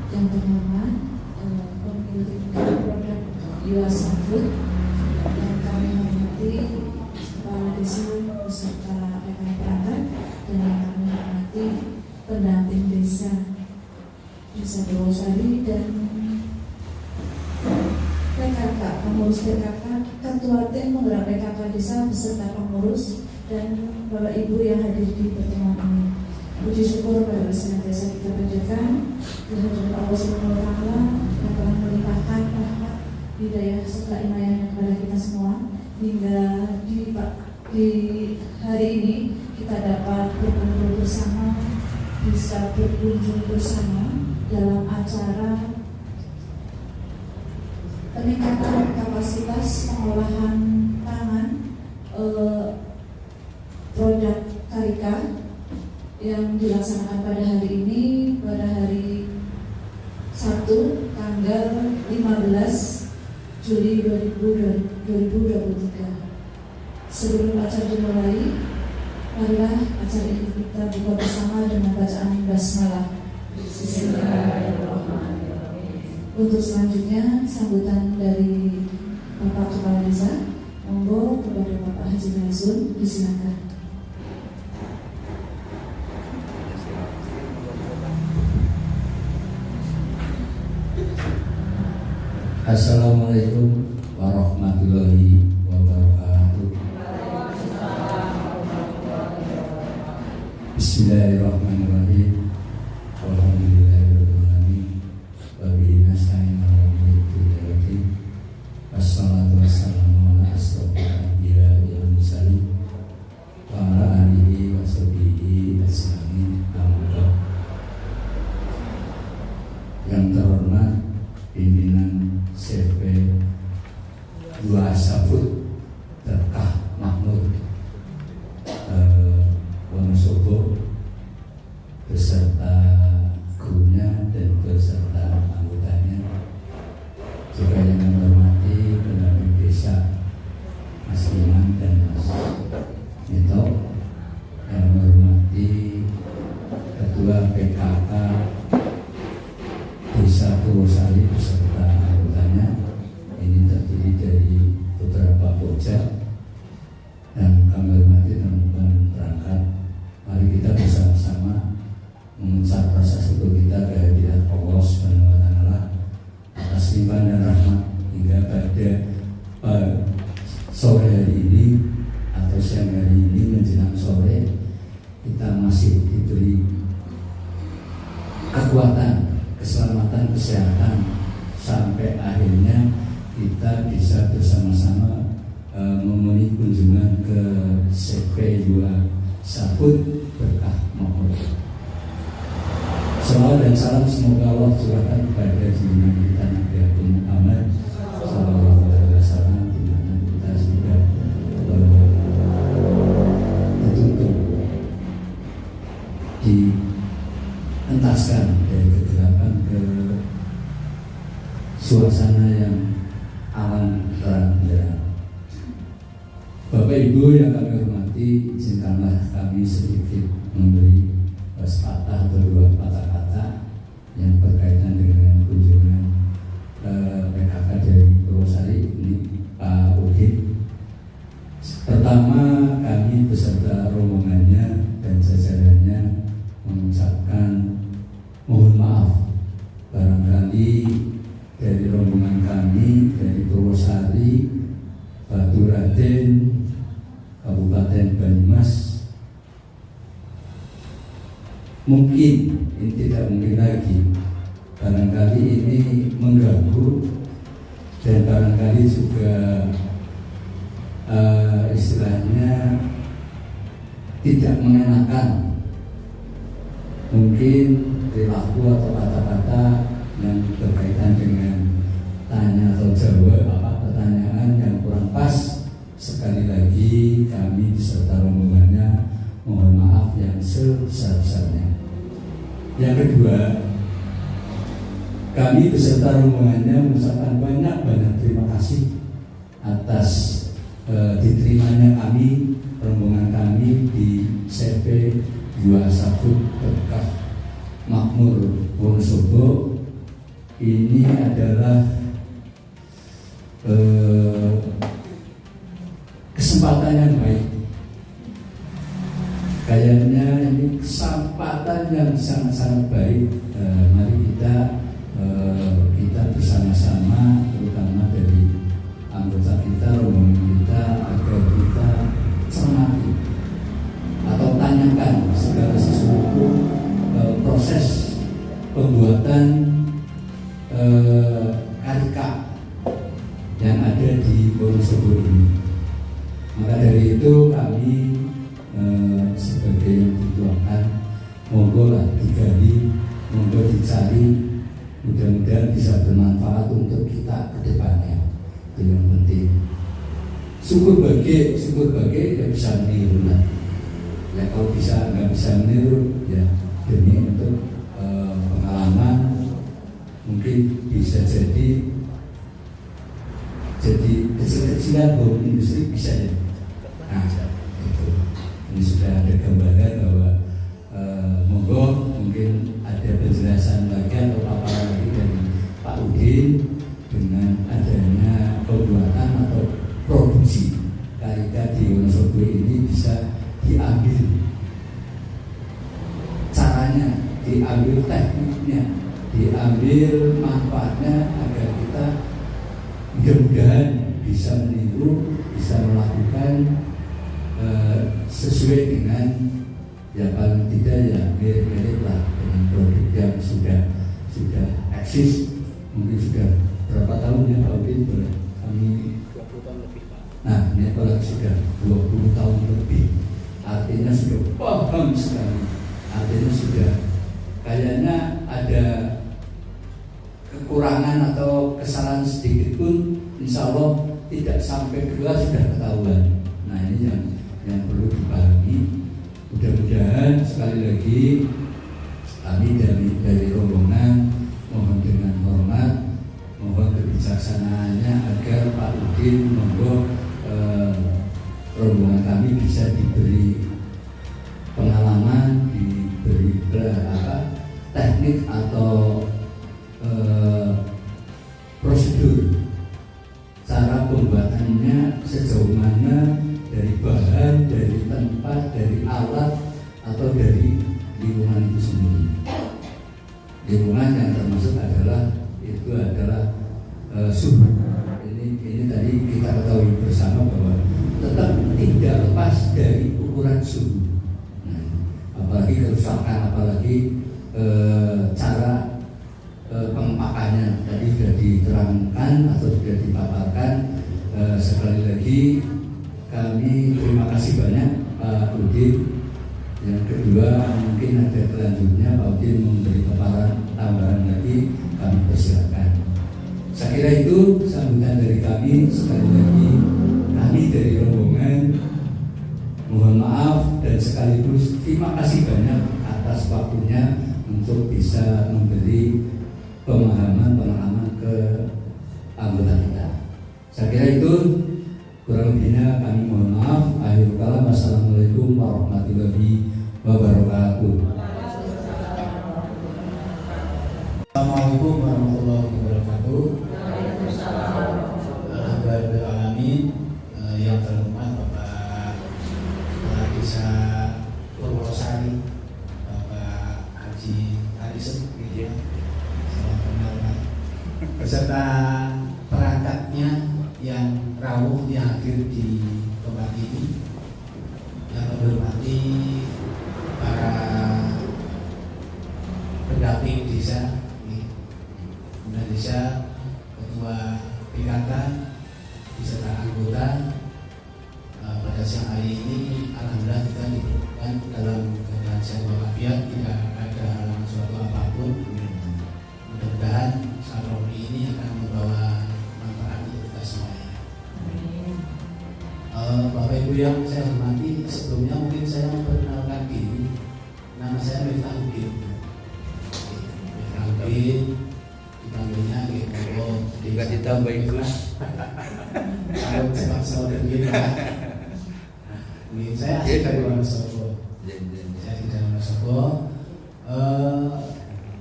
Yang terhormat pemilik produk USA Food yang kami hormati kepala desa beserta rekan perangkat dan yang kami hormati pendamping desa Purwosari dan PKK, pengurus PKK, ketua tim penggerak PKK desa beserta pengurus dan Bapak Ibu yang hadir di pertemuan ini. Puji syukur pada senantiasa kita panjatkan kehadirat Allah Subhanahu wa Ta'ala yang telah melimpahkan rahmat, hidayah serta inayahnya kepada kita semua hingga di hari ini kita dapat berkumpul bersama, bisa berkunjung bersama dalam acara peningkatan kapasitas pengolahan pangan produk Karika yang dilaksanakan pada hari ini, pada hari Sabtu tanggal 15 Juli 2023. Sebelum acara dimulai, marilah acara ini kita buka bersama dengan bacaan basmalah. Bismillahirrahmanirrahim. Untuk selanjutnya sambutan dari Bapak Kepala Desa, monggo kepada Bapak Haji Nazun, disilakan. Assalamualaikum warahmatullahi wabarakatuh. Bismillahirrahmanirrahim. Alhamdulillahirrahmanirrahim. Wa bihi nasta'in ala umuri dunya wad din. Wassalatu wassalamu ala asrofil anbiya'i wal mursalin wa ala alihi wa sahbihi ajmain. Yang terhormat pimpinan CV USA Food Berkah Mahmud Wonosobo beserta krunya dan beserta anggotanya, juga yang kami hormati pendamping desa Mas Iman dan Mas Nito, yang menghormati Ketua PKK Desa Purwosari beserta anggotanya. Ini terdiri dari beberapa pojok dan kami hormati teman-teman perangkat. Mari kita bersama-sama mengucap rasa syukur kita kehadirat Allah Subhanahu wa Ta'ala atas limpahan dan rahmat hingga pada sore hari ini atau siang hari ini menjelang sore kita masih diberi kekuatan, keselamatan, kesehatan sampai akhirnya kita bisa bersama-sama memenuhi kunjungan ke CV USA Food Berkah Mahmud. Salawat dan salam semoga Allah curahkan kepada junjungan kita Nabi Muhammad sallallahu alaihi wasallam, di mana kita sudah betul-betul dientaskan dari kegelapan ke suasana yang alam terang benderang. Bapak Ibu yang kami hormati, izinkanlah kami sedikit memberi sepatah atau dua patah kata yang berkaitan dengan kunjungan PKK dari Purwosari ini, Pak Uhid. Pertama, kami beserta rombongannya dan jajarannya mengucapkan mohon maaf barangkali dari rombongan kami dari Purwosari, Baturaden, Kabupaten Banyumas, mungkin ini tidak mungkin lagi, barangkali ini mengganggu dan barangkali juga istilahnya tidak mengenakan. Mungkin perilaku atau kata-kata yang berkaitan dengan tanya atau jawab pertanyaan yang kurang pas, sekali lagi kami beserta rombongannya mohon maaf yang sebesar-besarnya. Yang kedua, kami beserta rombongannya mengucapkan banyak terima kasih atas diterimanya kami, rombongan kami di CV Dua Safut Berkah Makmur Wonosobo. Ini adalah kesempatan yang baik. Kayaknya ini kesempatan yang sangat-sangat baik. Mari kita bersama-sama, terutama dari anggota kita, rombongan kita, agar kita cermati atau tanyakan segala sesuatu proses pembuatan karika yang ada di Wonosobo ini. Maka dari itu kami sebagai yang dituakan, monggo lah digali, monggo dicari, mudah-mudahan bisa bermanfaat untuk kita ke depannya. Itu yang penting. Syukur bagai ya bisa meniru lah. Ya kalau nggak bisa meniru ya demi untuk pengalaman, mungkin bisa jadi kecil-kecilan bahwa industri bisa ya. Nah, itu. Ini sudah ada gambaran bahwa monggo mungkin ada penjelasan lagi atau paparan lagi dari Pak Udin dengan adanya pembuatan atau produksi karika di Wonosobo ini bisa diambil caranya, diambil tekniknya, diambil manfaatnya agar kita mudah-mudahan bisa meniru, bisa melakukan sesuai dengan ya paling tidak ya mirip-mirip lah dengan produk yang sudah eksis. Mungkin sudah berapa tahun ya Pak Udin? Kami 20 tahun lebih Pak. Nah ini kalau sudah 20 tahun lebih, artinya sudah paham sekali, artinya sudah kayaknya ada kekurangan atau kesalahan sedikit pun insya Allah tidak sampai keluar sudah ketahuan. Nah ini yang perlu dipahami. Mudah-mudahan sekali lagi kami dari rombongan mohon dengan hormat, mohon kebijaksanaannya agar Pak Udin monggo rombongan kami bisa diberi pengalaman, diberi teknik atau prosedur cara pembuatannya sejauh mana, dari bahan, dari tempat, dari alat atau dari lingkungan itu sendiri. Lingkungan yang termasuk adalah suhu. Ini tadi kita ketahui bersama bahwa tetap tidak lepas dari ukuran suhu. Nah, apalagi kerusakan, apalagi cara pengepakannya tadi sudah diterangkan atau sudah dipaparkan. Sekali lagi kami terima kasih banyak Pak Udin. Yang kedua mungkin ada kelanjutnya Pak Udin memberi paparan tambahan lagi, kami persilakan. Saya kira itu sambutan dari kami. Sekali lagi kami dari rombongan mohon maaf dan sekaligus terima kasih banyak atas waktunya untuk bisa memberi pemahaman ke anggota kita. Saya kira itu, kurang lebihnya kami mohon maaf. Akhirul kalam, wassalamualaikum warahmatullahi wabarakatuh. Assalamualaikum warahmatullahi wabarakatuh. Alhamdulillahirrahmanirrahim. Yang terhormat Bapak Kepala Desa Purwosari, Bapak Haji Harisen, salam kenal Pak, beserta perangkatnya yang rawuh yang hadir di tempat ini, yang kami hormati para pendamping desa, ketua PKK beserta anggota. Pada siang hari ini alhamdulillah kita diberikan dalam keadaan sehat walafiat, tidak ada halangan suatu apapun. Mudah-mudahan Saroni ini akan membawa manfaat untuk kita semuanya. Bapak Ibu yang saya hormati, sebelumnya mungkin saya memperkenalkan diri. Nama saya Miftahudin. Miftahudin, dipanggilnya Gimbo. Juga ditambah Gus. Kalau sebab begini, saya asli dari Wonosobo.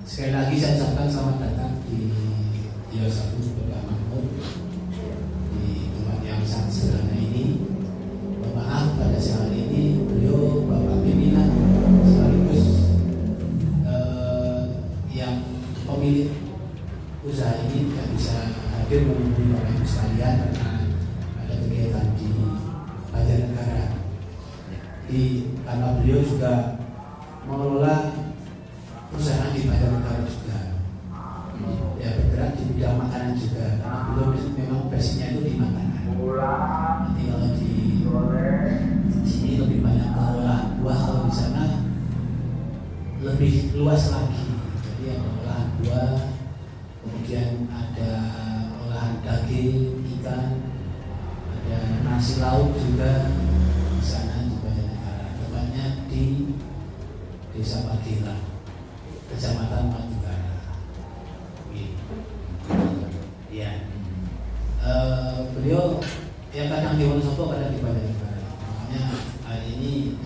Sekali lagi saya ucapkan selamat datang di IO1 Kota Makmur, di tempat yang sangat sederhana ini. Maaf pada siang hari ini beliau Bapak pimpinan sekaligus yang pemilik usaha ini tidak bisa hadir menemui Bapak Ibu sekalian karena ada kegiatan di Banjarnegara. Karena beliau juga mengelola usaha di Banjarnegara juga, ya bergerak di bidang makanan juga, karena beliau memang basicnya itu di makanan. Nanti kalau di sini lebih banyak olahan buah, kalau di sana lebih luas lagi. Jadi ada olahan buah, kemudian ada olahan daging, ikan, ada nasi lauk juga di sana di Banjarnegara. Tempatnya di Desa Pagila, Kecamatan Madugara. Ya, beliau yang kadang di Wonosobo, kadang di Banjarnegara. Makanya hari ini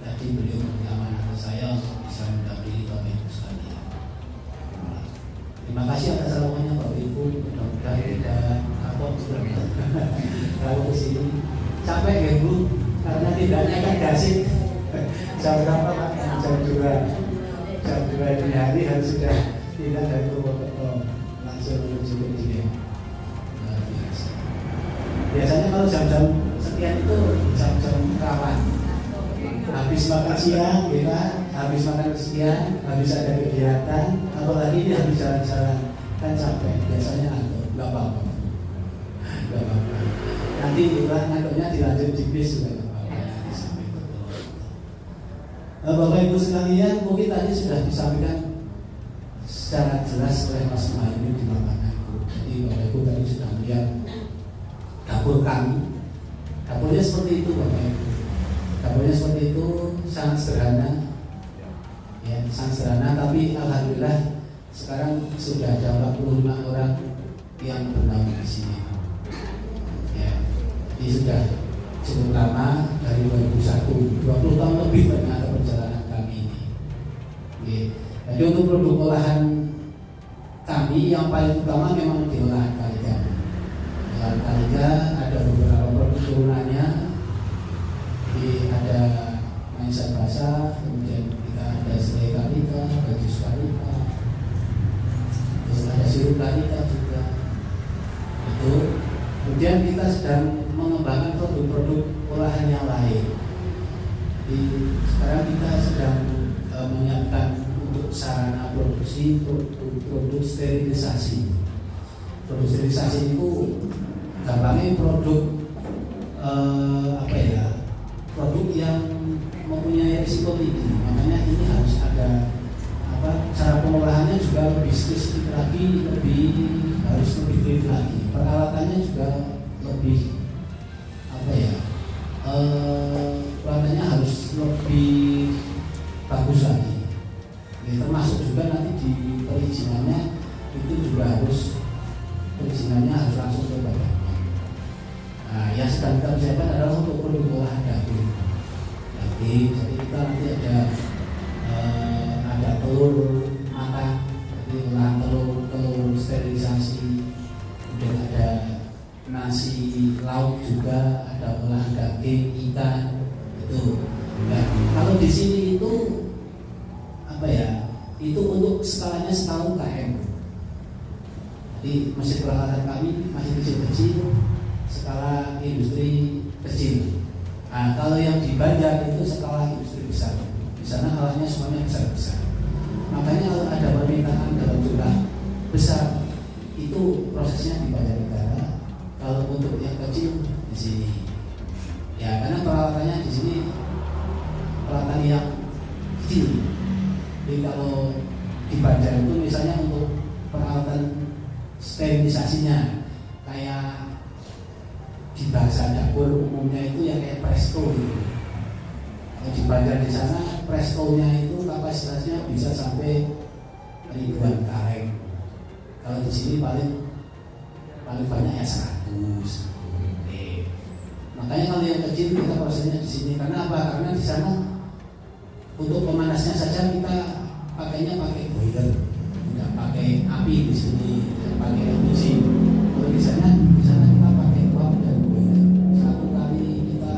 tadi beliau memberi amanah ke saya untuk bisa mendampingi Bapak Ibu sekalian. Terima kasih atas alamannya Bapak Ibu. Mudah-mudahan tidak kapok kalau ke sini. Capek ya Bu, karena tidaknya kan gasik. Jam berapa Pak? Jam 2 dini hari harus sudah tidak dari Purwokerto langsung menuju ke sini. Biasanya kalau jam-jam sekian itu jam-jam rawan. Habis makan siang, kita habis makan siang, habis ada kegiatan, apalagi ini habis jalan-jalan, kan capek. Biasanya nggak apa-apa. Nanti ngantuknya dilanjut di bis juga. Bapak Ibu sekalian, mungkin tadi sudah disampaikan secara jelas oleh Mas Muhaimin di lapangan. Jadi Bapak Ibu tadi sudah melihat dapur kami. Dapurnya seperti itu Bapak Ibu. Dapurnya seperti itu, sangat sederhana. Ya, sangat sederhana, tapi alhamdulillah sekarang sudah ada 45 orang yang bernaung di sini. Ya, ini sudah cukup lama, dari 2001, 20 tahun lebih ternyata perjalanan kami ini. Oke. Jadi untuk produk olahan kami yang paling utama memang di olahan kaliga. Olahan kaliga ada beberapa produk turunannya, ada manisan basah, kemudian kita ada selai kaliga, ada jus kaliga, terus ada sirup kaliga juga. Itu. Kemudian kita sedang mengembangkan produk-produk olahan yang lain. Jadi sekarang kita sedang menyiapkan untuk sarana produksi produk sterilisasi. Produk sterilisasi itu gampangnya produk produk yang mempunyai risiko tinggi. Makanya ini harus ada cara pengolahannya juga lebih spesifik lagi, harus lebih teliti lagi. Peralatannya juga lebih peralatannya harus lebih bagus lagi. Ya, termasuk juga nanti di perizinannya itu juga perizinannya harus langsung ke badan. Nah, yang sedang kita persiapkan adalah untuk produk olahan daging. Jadi kita nanti ada telur matang, jadi olahan telur sterilisasi, kemudian ada nasi lauk juga, ada olahan daging, ikan itu. Nah, kalau di sini itu itu untuk skalanya skala UKM. Jadi mesin peralatan kami masih kecil-kecil, skala industri kecil. Nah, kalau yang di Banjar itu skala industri besar. Di sana alatnya semuanya besar-besar. Makanya kalau ada permintaan dalam jumlah besar, itu prosesnya di Banjarnegara. Kalau untuk yang kecil di sini, ya karena peralatannya di sini peralatan yang kecil. Jadi kalau sterilisasinya. Kayak di bahasa dapur umumnya itu yang kayak presto gitu. Kalau di Banjar di sana prestonya itu kapasitasnya bisa sampai ribuan kaleng. Kalau di sini paling banyak ya 100. Makanya kalau yang kecil kita prosesnya di sini. Karena apa? Karena di sana untuk pemanasnya saja kita pakainya pakai boiler, tidak pakai api di sini, tidak pakai LPG. Kalau di sana kita pakai uap dan boiler. Satu kali kita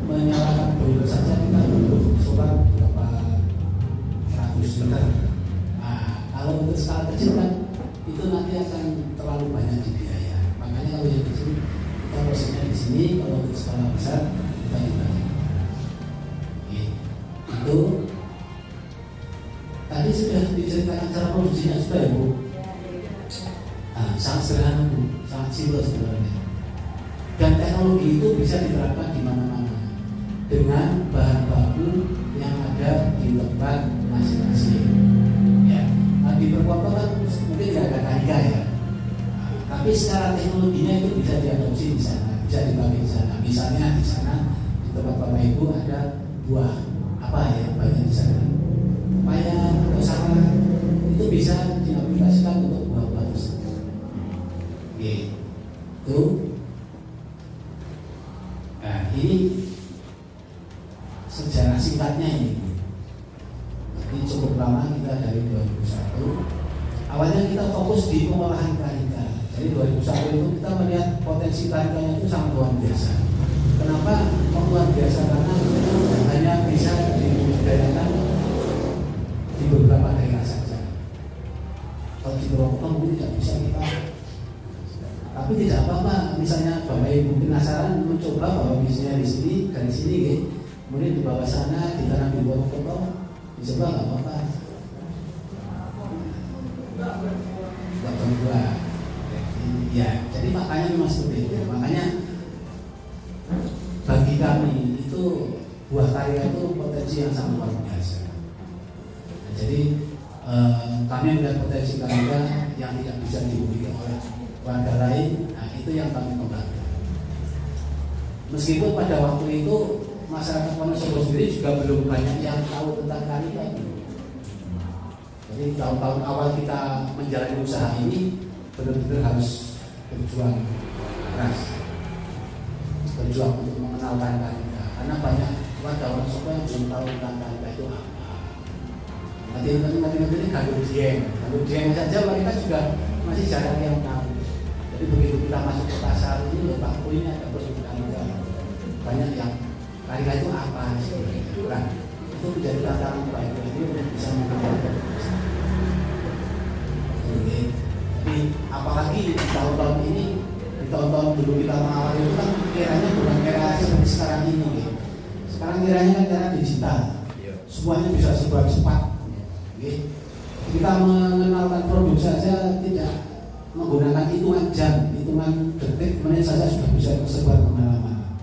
menyalakan boiler saja kita butuh solar berapa ratus liter. Nah, kalau untuk skala kecil kan itu nanti akan terlalu banyak di biaya. Makanya kalau yang kecil kita prosesnya di sini, kalau untuk skala besar kita di banyak. Itu tadi sudah diceritakan cara produksinya sudah ya Bu. Nah, sangat sederhana Bu, sangat simpel sebenarnya. Dan teknologi itu bisa diterapkan di mana-mana dengan bahan baku yang ada di tempat masing-masing. Ya, nah, di Purwokerto kan mungkin tidak ada kanika ya. Tapi secara teknologinya itu bisa diadopsi di sana, bisa dipakai di sana. Misalnya di sana di tempat Bapak Ibu ada buah apa ya banyak di sana. Paya atau sama itu bisa diaplikasikan untuk buah-buah tersebut. Gitu. Nah ini sejarah singkatnya ini. Jadi cukup lama kita dari 2001. Awalnya kita fokus di pengolahan karika. Jadi 2001 itu kita melihat potensi karikanya itu sangat luar biasa. Kenapa luar biasa? Karena itu hanya bisa dibudidayakan di beberapa daerah saja. Kalau di Purwokerto mungkin tidak bisa kita. Tapi tidak apa-apa. Misalnya Bapak Ibu penasaran mencoba bahwa bisnisnya di sini dari sini, kemudian di bawah sana ditanam di Purwokerto, dicoba nggak apa-apa. Nggak berubah. Ya, jadi makanya memang seperti itu. Makanya bagi kami itu buah karya itu potensi yang sangat luar biasa. Nah, jadi kami melihat potensi karya yang tidak bisa dimiliki oleh warga lain. Nah, itu yang kami kembangkan. Meskipun pada waktu itu masyarakat Wonosobo sendiri juga belum banyak yang tahu tentang karya. Jadi tahun-tahun awal kita menjalani usaha ini benar-benar harus berjuang keras, berjuang untuk mengenalkan karika. Karena banyak warga Wonosobo yang belum tahu tentang karika itu apa. Nanti ini gandum dieng saja mereka juga masih jarang yang tahu. Jadi begitu kita masuk ke pasar ini, Pak ini ada produk karika. Banyak yang karika itu apa sebenarnya? Nah, itu menjadi tantangan baik lagi untuk bisa mengembangkan. Tapi apalagi di tahun-tahun ini, di tahun-tahun dulu kita mengawal itu kan eranya bukan era seperti sekarang ini. Sekarang eranya kan era digital, semuanya bisa serba cepat. Kita mengenalkan produk saja tidak menggunakan hitungan jam, hitungan detik, menit saja sudah bisa tersebar kemana-mana.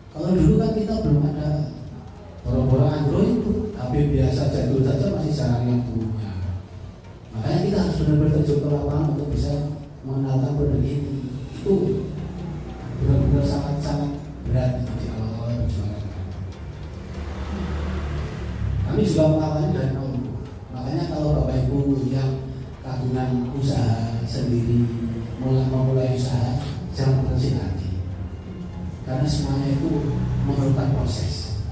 Kalau dulu kan kita belum ada boro-boro Android itu, HP biasa jadul saja masih jarang yang punya. Makanya kita harus benar-benar terjun ke lapangan untuk bisa mengenalkan produk ini. Itu benar-benar sangat-sangat berat di awal-awal perjuangan. Kami juga mengawalnya dari nol. Makanya kalau Bapak Ibu yang kagungan usaha sendiri memulai usaha, jangan berkecil hati. Karena semuanya itu memerlukan proses.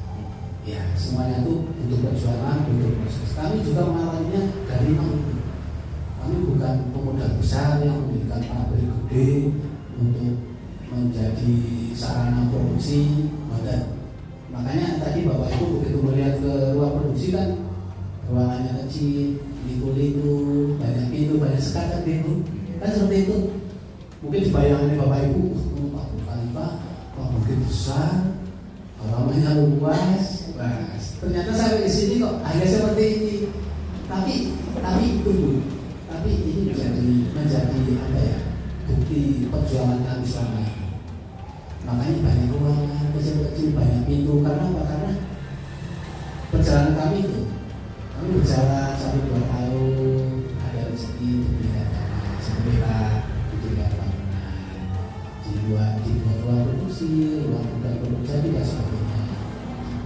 Ya, semuanya itu butuh perjuangan, butuh proses. Kami juga mengawalnya dari nol. Kami bukan pemodal besar yang mendirikan pabrik gede untuk menjadi sarana produksi modal. Makanya tadi Bapak Ibu begitu melihat ke ruang produksi kan ruangannya kecil, liku-liku, banyak pintu, banyak sekat pintu, kan seperti itu. Mungkin dibayangkan Bapak Ibu, Pak mungkin besar, halamannya luas. Nah, ternyata sampai di sini kok hanya seperti ini. Tapi tunggu. Tapi ini menjadi apa ya, bukti perjuangan kami selama ini. Makanya banyak ruangan kecil-kecil, banyak pintu. Karena apa? Karena perjalanan kami itu, kami berjalan sampai 2 tahun, ada rezeki untuk melihat sepeda. dibuat ruang produksi, ruang gudang produksi dan sebagainya.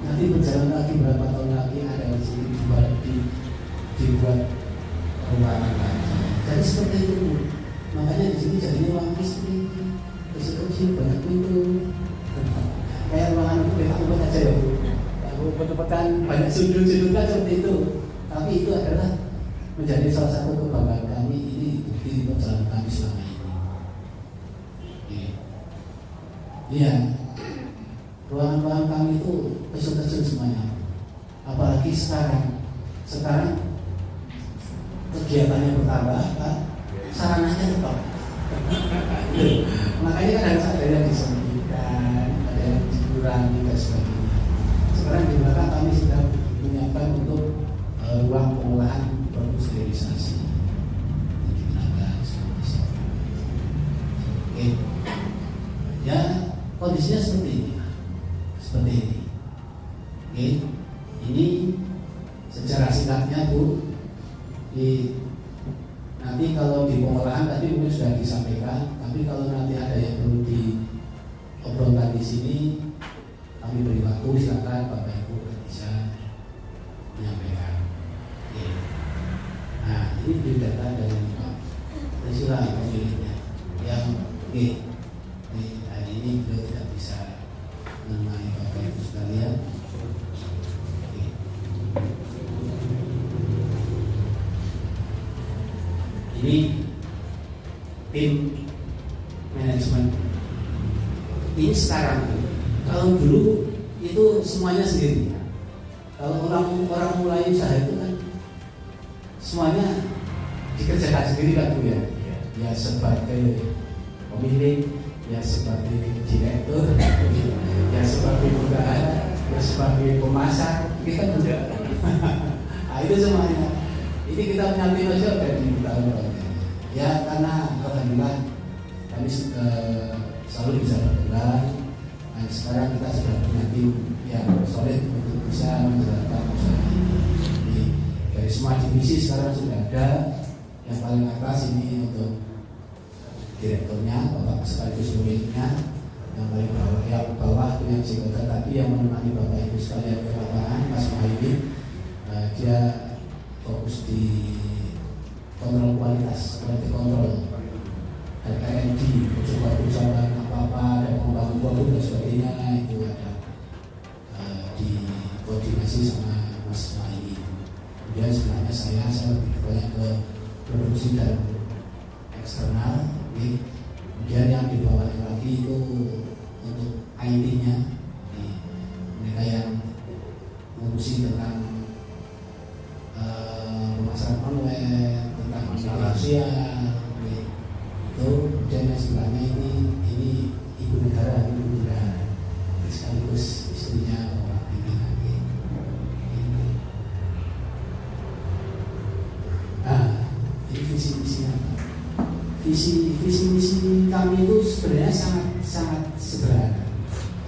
Nanti berjalan lagi berapa tahun lagi ada di sini dibuat ruangan lagi. Jadi seperti itu. Makanya di sini jadinya ruang istri, kecil-kecil banyak pintu. Kayak ruangan itu kita aja ya Bu. Betul-betul banyak sudut-sudut kan seperti itu. Tapi itu adalah menjadi salah satu kebanggaan kami. Ini bukti perjalanan kami selama ini. Iya, ruangan-ruangan kami itu kecil-kecil semuanya. Apalagi sekarang kegiatannya bertambah, Pak. Sarananya tetap. Makanya kan harus ada yang disembunyikan, ada yang dikurangi dan sebagainya. Sekarang di belakang kami sedang menyiapkan untuk ruang pengolahan produk sterilisasi. Oke, ya kondisinya seperti ini. Oke, ini secara singkatnya Bu. Nanti kalau di pengolahan tadi mungkin sudah disampaikan, tapi kalau nanti ada yang perlu diobrolkan di sini, kami beri waktu, silakan Bapak Ibu bisa menyampaikan. Oke. Nah, ini data dari Pak Trisula pemiliknya yang hari ini beliau tidak bisa menemani Bapak Ibu sekalian. Ini tim manajemen. Ini sekarang. Kalau dulu itu semuanya sendiri. Kalau orang mulai usaha itu kan semuanya dikerjakan sendiri kan Bu ya. Ya sebagai pemilik, ya sebagai direktur, ya sebagai bendahara, ya sebagai pemasak, kita juga. Nah, itu semuanya. Ini kita punya tim aja udah di tahun. Ya karena alhamdulillah kami selalu bisa berkembang. Dan sekarang kita sudah punya tim yang solid untuk bisa menjalankan usaha ini. Dari semua divisi sekarang sudah ada. Yang paling atas ini untuk direkturnya, Bapak sekaligus pemiliknya. Yang bawah itu yang Jikota tadi yang menemani Bapak Ibu sekalian ke lapangan, Mas Muhaimin. Dia fokus di kontrol kualitas, quality control, RKND, percobaan apa-apa, ada pengembangan produk dan sebagainya, itu ada dikoordinasi sama Mas Maini. Kemudian sebenarnya saya lebih banyak ke produksi dan eksternal. Kemudian yang di bawahnya lagi itu untuk IT-nya, mereka yang mengurusi tentang pemasaran online, tentang masalah sosial, itu. Kemudian yang sebelahnya ini ibu negara, sekaligus istrinya Bapak pimpinan. Nah, ini visi-misinya. Visi-misi kami itu sebenarnya sangat sederhana.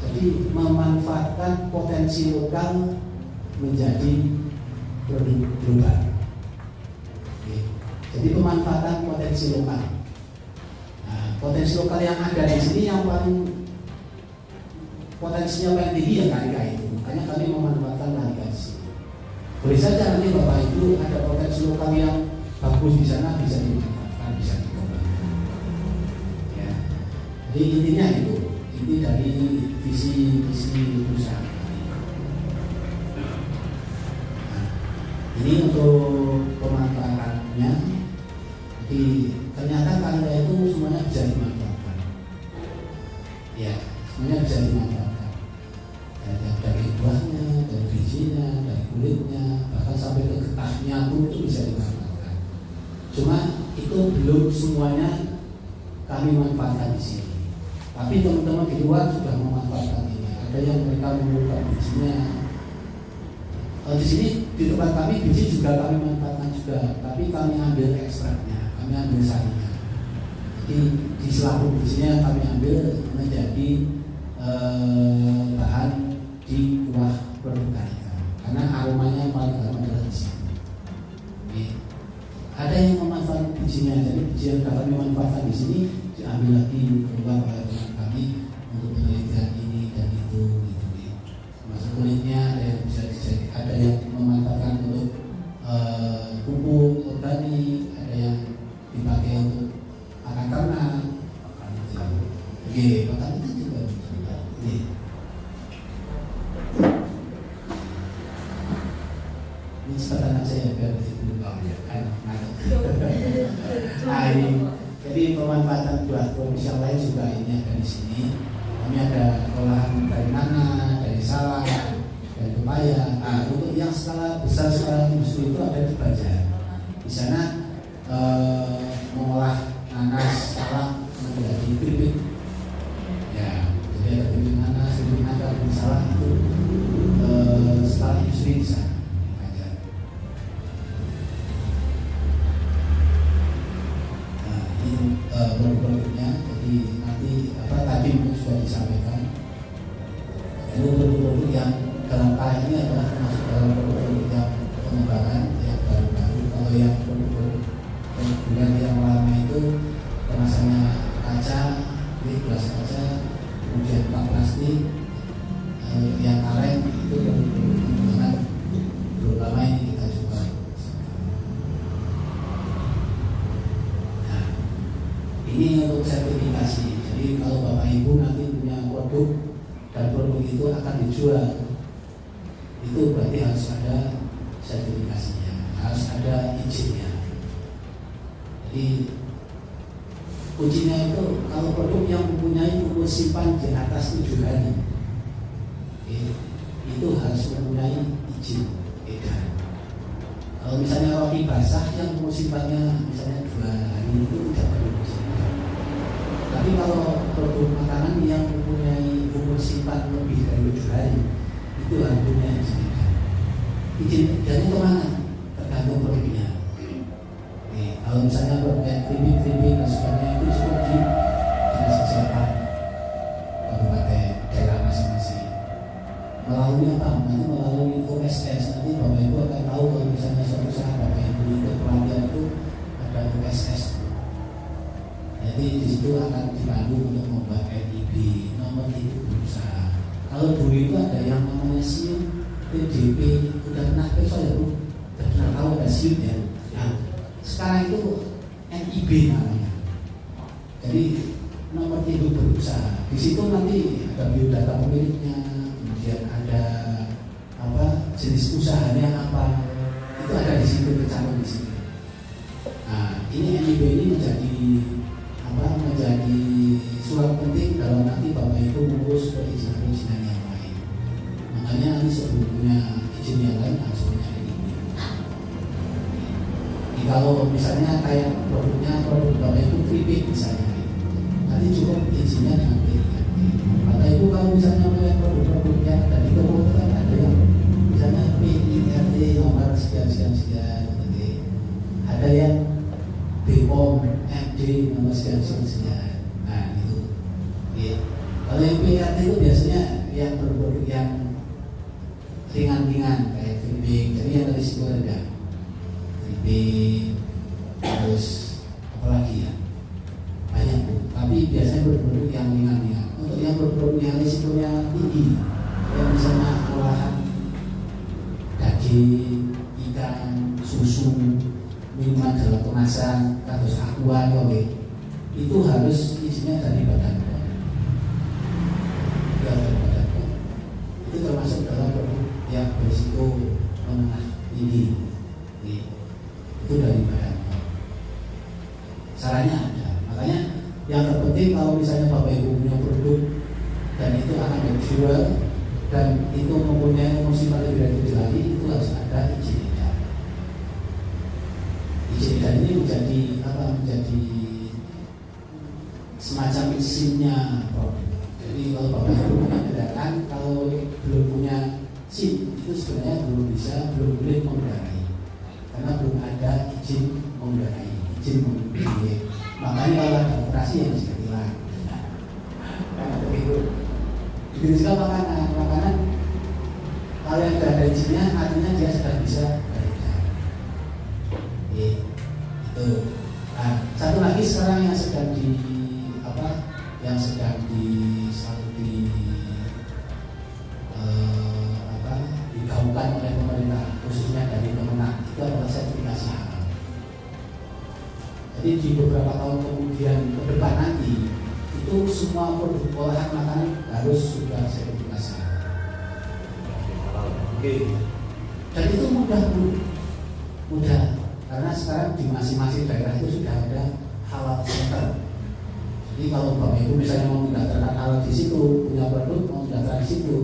Jadi memanfaatkan potensi lokal menjadi produk global. Jadi pemanfaatan potensi lokal. Nah, potensi lokal yang ada di sini yang paling potensinya paling tinggi ya Karika itu. Makanya kami memanfaatkan Karika di sini. Boleh saja nanti Bapak Ibu ada potensi lokal yang bagus di sana bisa dimanfaatkan, bisa dikembangkan. Ya. Jadi intinya itu, inti dari visi usaha. Nah, ini untuk pemanfaatannya. Jadi ternyata karya itu semuanya bisa dimanfaatkan. Ya, semuanya bisa dimanfaatkan. Dari buahnya, dari bijinya, dari kulitnya, bahkan sampai ke getahnya pun itu bisa dimanfaatkan. Cuma itu belum semuanya kami manfaatkan di sini. Tapi teman-teman di luar sudah memanfaatkan ini. Ada yang mereka mengumpulkan bijinya. Di sini di tempat kami biji juga kami manfaatkan juga, tapi kami ambil ekstraknya, kami ambil sarinya. Jadi di selaput bijinya kami ambil menjadi bahan di kuah produk Karika, karena aromanya paling gampang adalah di sini. Ada yang memanfaatkan bijinya, jadi biji yang dapat dimanfaatkan di sini diambil lagi keluar oleh teman kami Oke, Pak Kapita juga ini. Ini cepetan aja ya biar dulu kau ya. Nah ini, jadi pemanfaatan buat produksi yang lain juga ini ada di sini. Kami ada olahan dari nana, dari salak, dari pepaya. Nah untuk yang skala besar skala industri itu ada di Banjar. Di sana mengolah nanas, salak menjadi keripik. Ya, jadi ada keripik nanas, keripik nangka, keripik salak itu skala industri di sana. Produk-produknya, jadi nanti tadi sudah disampaikan. Itu produk-produk yang dalam hal ini adalah termasuk dalam produk-produk yang pengembangan yang baru-baru. Kalau yang produk-produk yang lama itu kemasannya kaca, gelas kaca, kemudian bak plastik, yang kaleng itu produk-produk pengembangan terutama ini kita coba. Ini untuk sertifikasi. Jadi kalau Bapak Ibu nanti punya produk dan produk itu akan dijual, itu berarti harus ada sertifikasinya, harus ada izinnya. Jadi kuncinya itu kalau produk yang mempunyai umur simpan di atas 7 hari, itu harus mempunyai izin edar. Kalau misalnya roti basah yang umur simpannya misalnya 2 hari itu tidak perlu izin. Tapi kalau produk makanan yang mempunyai umur simpan lebih dari 7 hari itu harus punya izin edar. Izin edarnya kemana? Tergantung produknya. Kalau misalnya produk keripik dan sebagainya itu cukup di dinas kesehatan kabupaten daerah masing-masing. Melalui apa? Nanti melalui OSS. Nanti Bapak Ibu akan tahu kalau misalnya suatu saat Bapak Ibu ikut pelatihan itu ada OSS. Jadi di situ akan dipandu untuk membuat NIB, nomor induk berusaha. Kalau dulu itu ada yang namanya SIUM, PDP, udah pernah saya udah pernah tahu ada SIUM ya. Nah, sekarang itu NIB namanya. Jadi nomor induk berusaha. Di situ nanti ada biodata pemiliknya, kemudian ada jenis usahanya apa, itu ada di situ tercantum di sini. Nah, ini NIB ini menjadi surat penting dalam nanti Bapak Ibu mengurus perizinan yang lain. Makanya nanti sebelum punya izin yang lain harus punya NIB. Kalau misalnya kayak produk Bapak Ibu keripik misalnya, nanti cukup izinnya dengan PIRT. Bapak Ibu kalau misalnya melihat produk-produk yang ada di toko kan ada yang misalnya PIRT nomor sekian, ada yang BPOM, MD nomor sekian. Nah itu. Ya. Kalau yang PIRT itu biasanya yang produk yang ringan-ringan kayak keripik, jadi yang risiko rendah. Terus apalagi ya banyak Bu, tapi biasanya produk-produk yang ringan-ringan. Untuk yang produk yang risikonya tinggi, yang misalnya olahan daging, ikan, susu, minuman dalam kemasan, kados aqua, itu harus izinnya dari Badan POM. Dari Badan POM. Itu termasuk dalam produk yang berisiko menengah tinggi. Itu dari Badan POM. Sarannya ada. Makanya yang terpenting kalau misalnya Bapak Ibu punya produk dan itu akan dijual dan itu mempunyai umur simpan lebih dari 7 hari, itu harus ada izin edar. Izin edar ini menjadi semacam SIM-nya produk. Jadi kalau Bapak Ibu punya kendaraan, kalau belum punya SIM itu sebenarnya belum boleh mengendarai. Karena belum ada izin mengendarai, izin mengemudi. Makanya kalau ada operasi yang bisa hilang. Karena begitu. Begitu juga makanan kalau yang tidak ada izinnya, artinya dia sudah bisa beredar. Itu. Nah, satu lagi sekarang yang sedang digaungkan oleh pemerintah, khususnya dari Kemenang, itu adalah sertifikasi halal. Jadi di beberapa tahun kemudian ke depan nanti itu semua produk olahan makanan harus sudah sertifikasi halal. Dan itu mudah karena sekarang di masing-masing daerah itu sudah ada halal center. Jadi kalau Bapak Ibu misalnya mau mendaftarkan halal di situ, punya produk mau mendaftar di situ,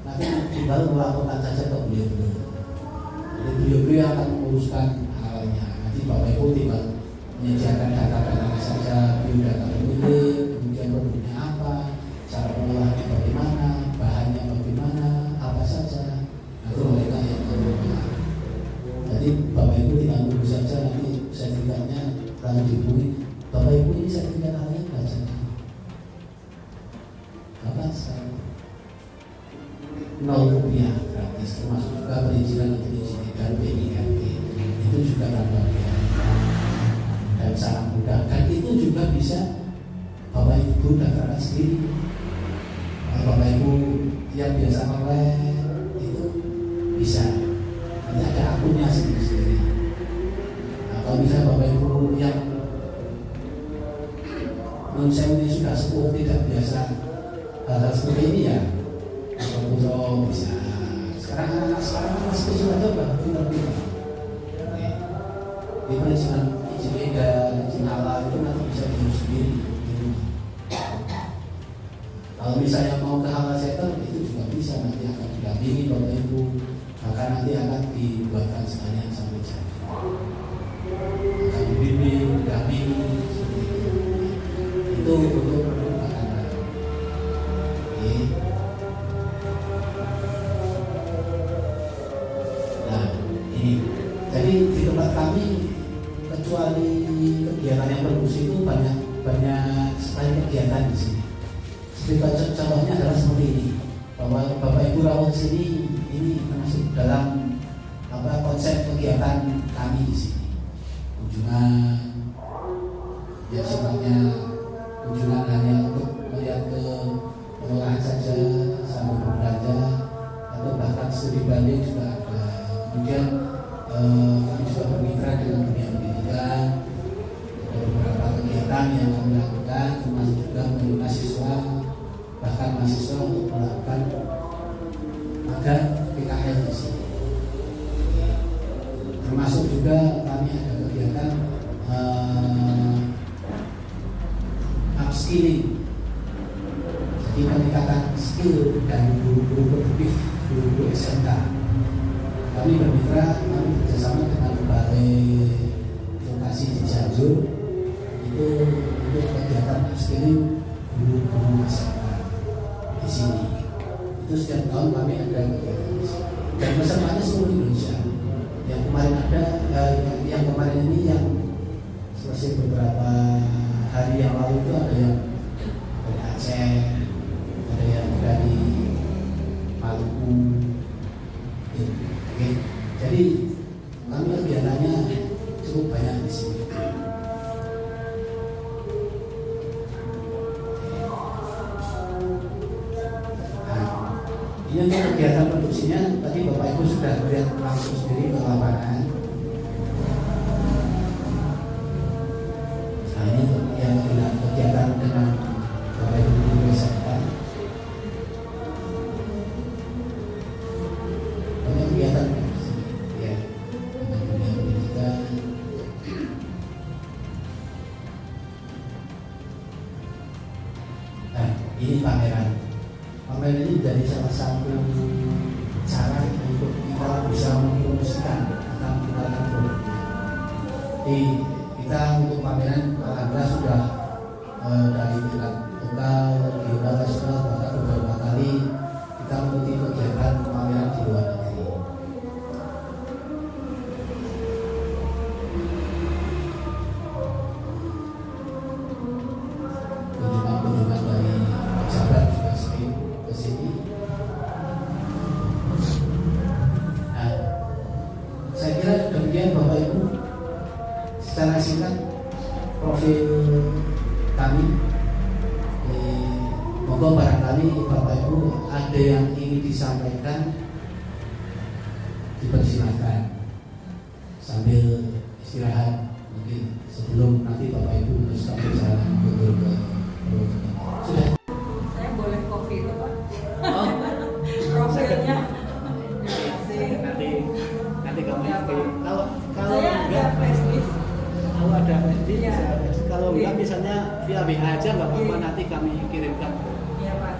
nanti tinggal melaporkan saja ke beliau. Jadi beliau akan menguruskan halalnya. Nanti Bapak Ibu tinggal menyediakan data-datanya saja, biodata pemilik, kemudian produknya apa, cara pengolahannya bagaimana, bahannya bagaimana, apa saja. Nanti mereka yang mengelola. Jadi Bapak Ibu tinggal tunggu saja, nanti sertifikatnya lalu dihubungi. Bapak Ibu ini sertifikat halalnya belajar apa sekarang? Rupiah gratis, termasuk juga perizinan untuk izin edar PIRT itu juga tanpa biaya dan sangat mudah, dan itu juga bisa Bapak Ibu daftarkan sendiri. Bapak Ibu yang biasa online itu bisa, nanti ada akunnya sendiri. Nah, kalau misalnya Bapak Ibu yang non-sewu ini sudah sepuh, tidak biasa hal-hal seperti ini ya, kalau bisa. Sekarang masih sudah coba pintar-pintar. Di perizinan izin edar, izin halal itu nanti bisa diurus sendiri. Kalau misalnya mau ke halal center itu juga bisa, nanti akan didampingi Bapak Ibu, maka nanti akan dibuatkan sekalian sampai jadi. Akan dibimbing, didampingi seperti itu untuk produk makanan. Nah, ini jadi di tempat kami kecuali kegiatan yang produksi itu banyak sekali kegiatan di sini. Seperti contohnya adalah seperti ini, bahwa Bapak Ibu rawat sini ini termasuk dalam konsep kegiatan kami di sini. Kunjungan ya sifatnya kunjungan hanya untuk melihat ke pengolahan saja sambil berbelanja, atau bahkan studi banding juga ada. Kemudian kami juga bermitra dengan dunia pendidikan, ada beberapa kegiatan yang kami lakukan, termasuk juga melalui mahasiswa, bahkan mahasiswa untuk melakukan magang PKL di sini. Termasuk juga kami ada kegiatan upskilling, jadi peningkatan skill dari guru-guru produktif, guru-guru SMK. Kami bermitra, kami bekerjasama dengan Balai Vokasi di Cianjur, itu kegiatan upskilling guru-guru SMK di sini. Itu setiap tahun kami ada kegiatan di sini. Dan pesertanya seluruh Indonesia. Yang kemarin ada, yang kemarin ini yang selesai beberapa hari yang lalu itu ada yang dari Aceh, ada yang dari Maluku. Oke. Jadi kami kegiatannya cukup banyak di sini. Nah, ini untuk kegiatan produksinya tadi Bapak Ibu sudah melihat langsung sendiri ke lapangan. Nah, ini yang kegiatan dengan Bapak Ibu guru SMK. Banyak kegiatan ya, dengan dunia pendidikan. Nah, ini pameran. Pameran ini menjadi salah satu cara untuk kita bisa mempromosikan tentang kita produknya. Jadi kita untuk pameran alhamdulillah sudah dari tingkat lokal, regional, nasional, bahkan beberapa kali kita mengikuti kegiatan pameran di luar negeri. Kunjungan dari pejabat juga sering ke sini. Nah, saya kira demikian Bapak Ibu, secara singkat profil kami. Monggo barangkali Bapak Ibu ada yang ingin disampaikan, dipersilakan sambil istirahat mungkin sebelum nanti Bapak Ibu meneruskan perjalanan ke enggak misalnya via WA aja nggak apa-apa, nanti kami kirimkan. Iya Pak.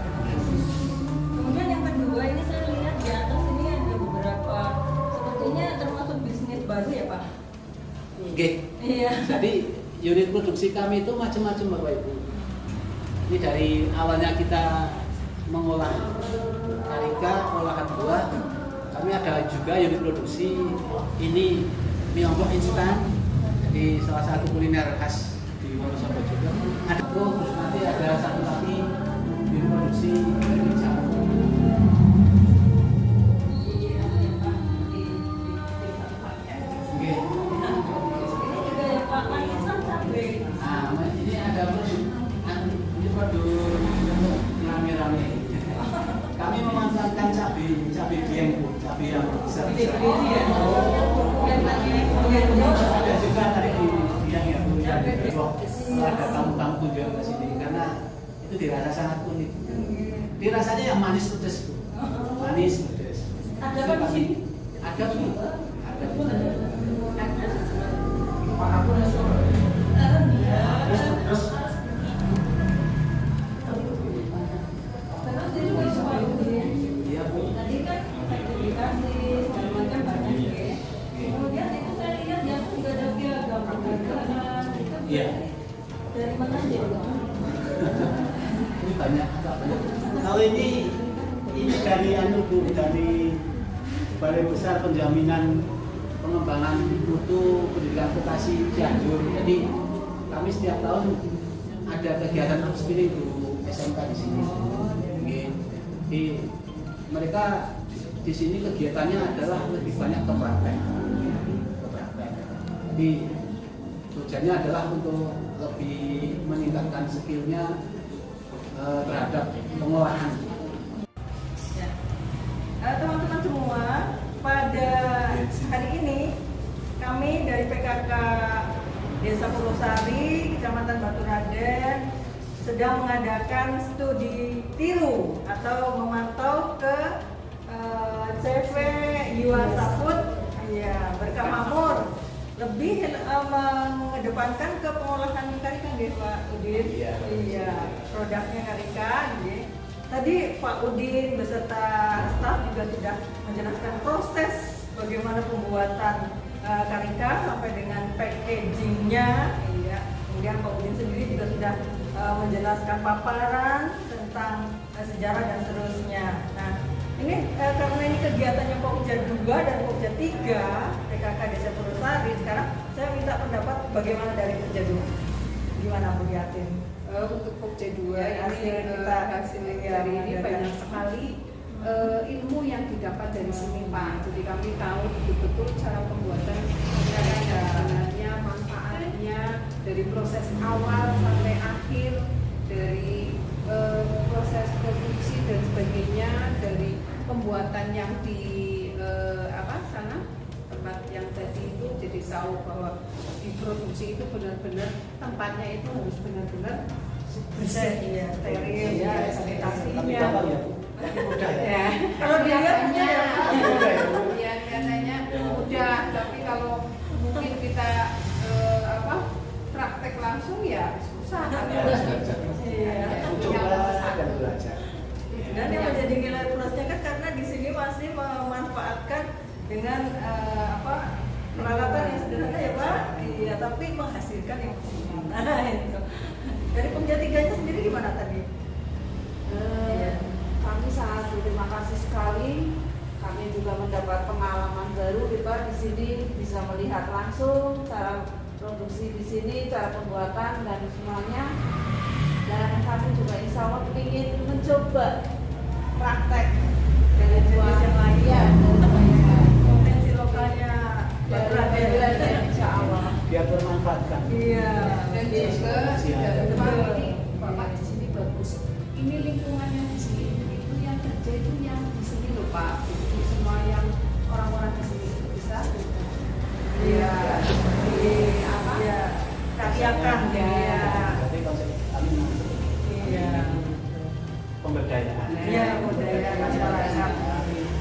Kemudian yang kedua ini saya lihat di atas ini ada beberapa sepertinya termasuk bisnis baru ya Pak. Oke. Iya. Jadi unit produksi kami itu macam-macam Bapak Ibu. Ini dari awalnya kita mengolah karika, olahan buah. Kami ada juga unit produksi ini mie ombok instan. Jadi salah satu kuliner khas di Wonosobo juga. Ada terus nanti ada satu lagi unit produksi dari jamu. Oke. Ini juga ya Pak, manisan cabai. Nah, ini ada produk rame-rame. Kami memanfaatkan cabai dieng, cabai yang besar. Ada juga tadi di dieng ya Bu. Ada tamu-tamu kunjungan ke sini karena itu dirasa sangat unik. Dirasanya yang manis pedas Bu. Manis pedas. Ada apa di sini? Ada Bu. Ada Bu. Terus Terus ini bisa Pak Udin. iya Bu. Tadi kan sertifikasi segala macam banyak ya. Kemudian itu saya lihat dia juga ada piagam penghargaan. Iya. Dari mana aja Pak? Ini banyak, agak banyak. Kalau ini dari Bu, dari Balai Besar Penjaminan Pengembangan Mutu Pendidikan Vokasi Cianjur. Jadi kami setiap tahun ada kegiatan upskilling guru SMK di sini. Jadi mereka di sini kegiatannya adalah lebih banyak ke praktek. Jadi tujuannya adalah untuk lebih meningkatkan skillnya terhadap pengolahan. Ya. Teman-teman semua, pada hari ini kami dari PKK Desa Purwosari, Kecamatan Baturaden sedang mengadakan studi tiru atau memantau ke CV Yuan Saput ya, Berkah Makmur, lebih mengedepankan ke pengolahan karika nggih Pak Udin. Iya, produknya karika nggih. Tadi Pak Udin beserta staf juga sudah menjelaskan proses bagaimana pembuatan karika sampai dengan packagingnya. Iya. Kemudian Pak Udin sendiri juga sudah menjelaskan paparan tentang sejarah dan seterusnya. Nah, ini karena ini kegiatannya Pokja 2 dan Pokja 3 PKK Desa Purwosari, sekarang saya minta pendapat bagaimana dari Pokja 2. Gimana Bu Yatin? Untuk Pokja 2 Ya, hasil dari ini banyak sekali ilmu yang didapat dari sini Pak. Jadi kami tahu betul-betul cara pembuatan karika, sebenarnya manfaatnya dari proses awal sampai akhir, dari proses produksi dan sebagainya, dari pembuatan yang di sana tempat yang tadi itu, jadi tahu bahwa di produksi itu benar-benar tempatnya itu harus benar-benar bersih, steril, ya, sanitasinya. Ya. Kalau dilihatnya ya katanya mudah, tapi kalau mungkin kita praktek langsung ya susah. Dan belajar. Dan yang menjadi nilai plusnya kan karena di sini masih memanfaatkan dengan peralatan yang sederhana ya Pak. Iya, tapi menghasilkan yang maksimal. Nah itu. Dari Pokja 3-nya sendiri gimana tadi? Kami sangat berterima kasih sekali. Kami juga mendapat pengalaman baru Pak di sini, bisa melihat langsung cara produksi di sini, cara pembuatan dan semuanya. Dan kami juga insya Allah ingin mencoba praktek Dari jenis yang lain ya, potensi lokalnya Baturaden insya Allah. Biar bermanfaatkan. Iya. Dan juga Iya. Pak ini Bapak di sini bagus. Ini lingkungannya di sini itu yang kerja itu yang di sini loh Pak. Jadi semua yang orang-orang di sini itu bisa. Iya. Iya. Karyakan ya. Jadi konsep kami Iya. pemberdayaan. Iya, pemberdayaan masyarakat.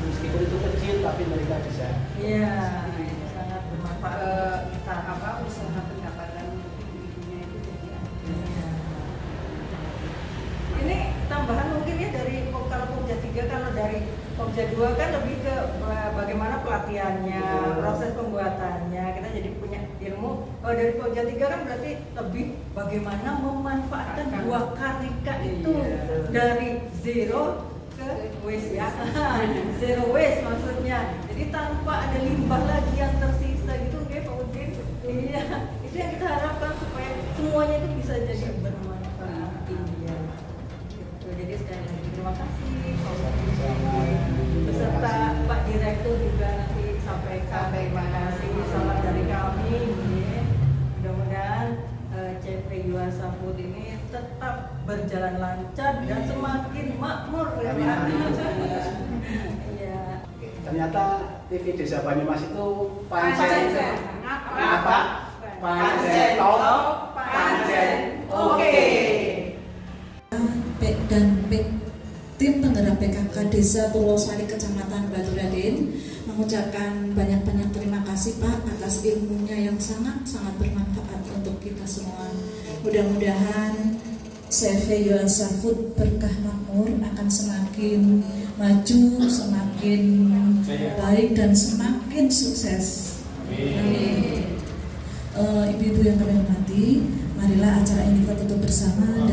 Meskipun itu kecil tapi mereka bisa. Iya. Sangat bermanfaat. Usaha pendapatan ibu-ibunya itu jadi ada. dari Pokja 2 kan lebih ke bagaimana pelatihannya, proses pembuatannya. Kita jadi punya ilmu. Kalau dari Pokja 3 kan berarti lebih bagaimana memanfaatkan buah karika itu dari zero ke waste ya. Zero waste maksudnya. Jadi tanpa ada limbah lagi yang tersisa gitu, oke Pak Udin. Iya, itu yang kita harapkan supaya semuanya itu bisa jadi bermanfaat. Iya. Gitu. Jadi sekali lagi terima kasih Pak Udin. Beserta Pak Direktur juga nanti sampaikan terima kasih, salam dari kami. Ya. Mudah-mudahan CP Yuasa Food ini tetap berjalan lancar dan semakin makmur ya Pak. Iya. Ternyata TV Desa Banyumas itu pancen apa? Pancen top, pancen oke. Dan tim penggerak PKK Desa Purwosari Kecamatan Batu Raden mengucapkan banyak-banyak terima kasih Pak atas ilmunya yang sangat-sangat bermanfaat untuk kita semua. Mudah-mudahan CV Yuasa Food Berkah Makmur akan semakin maju, semakin baik dan semakin sukses. Amin. Ibu-ibu yang kami hormati, marilah acara ini kita tutup bersama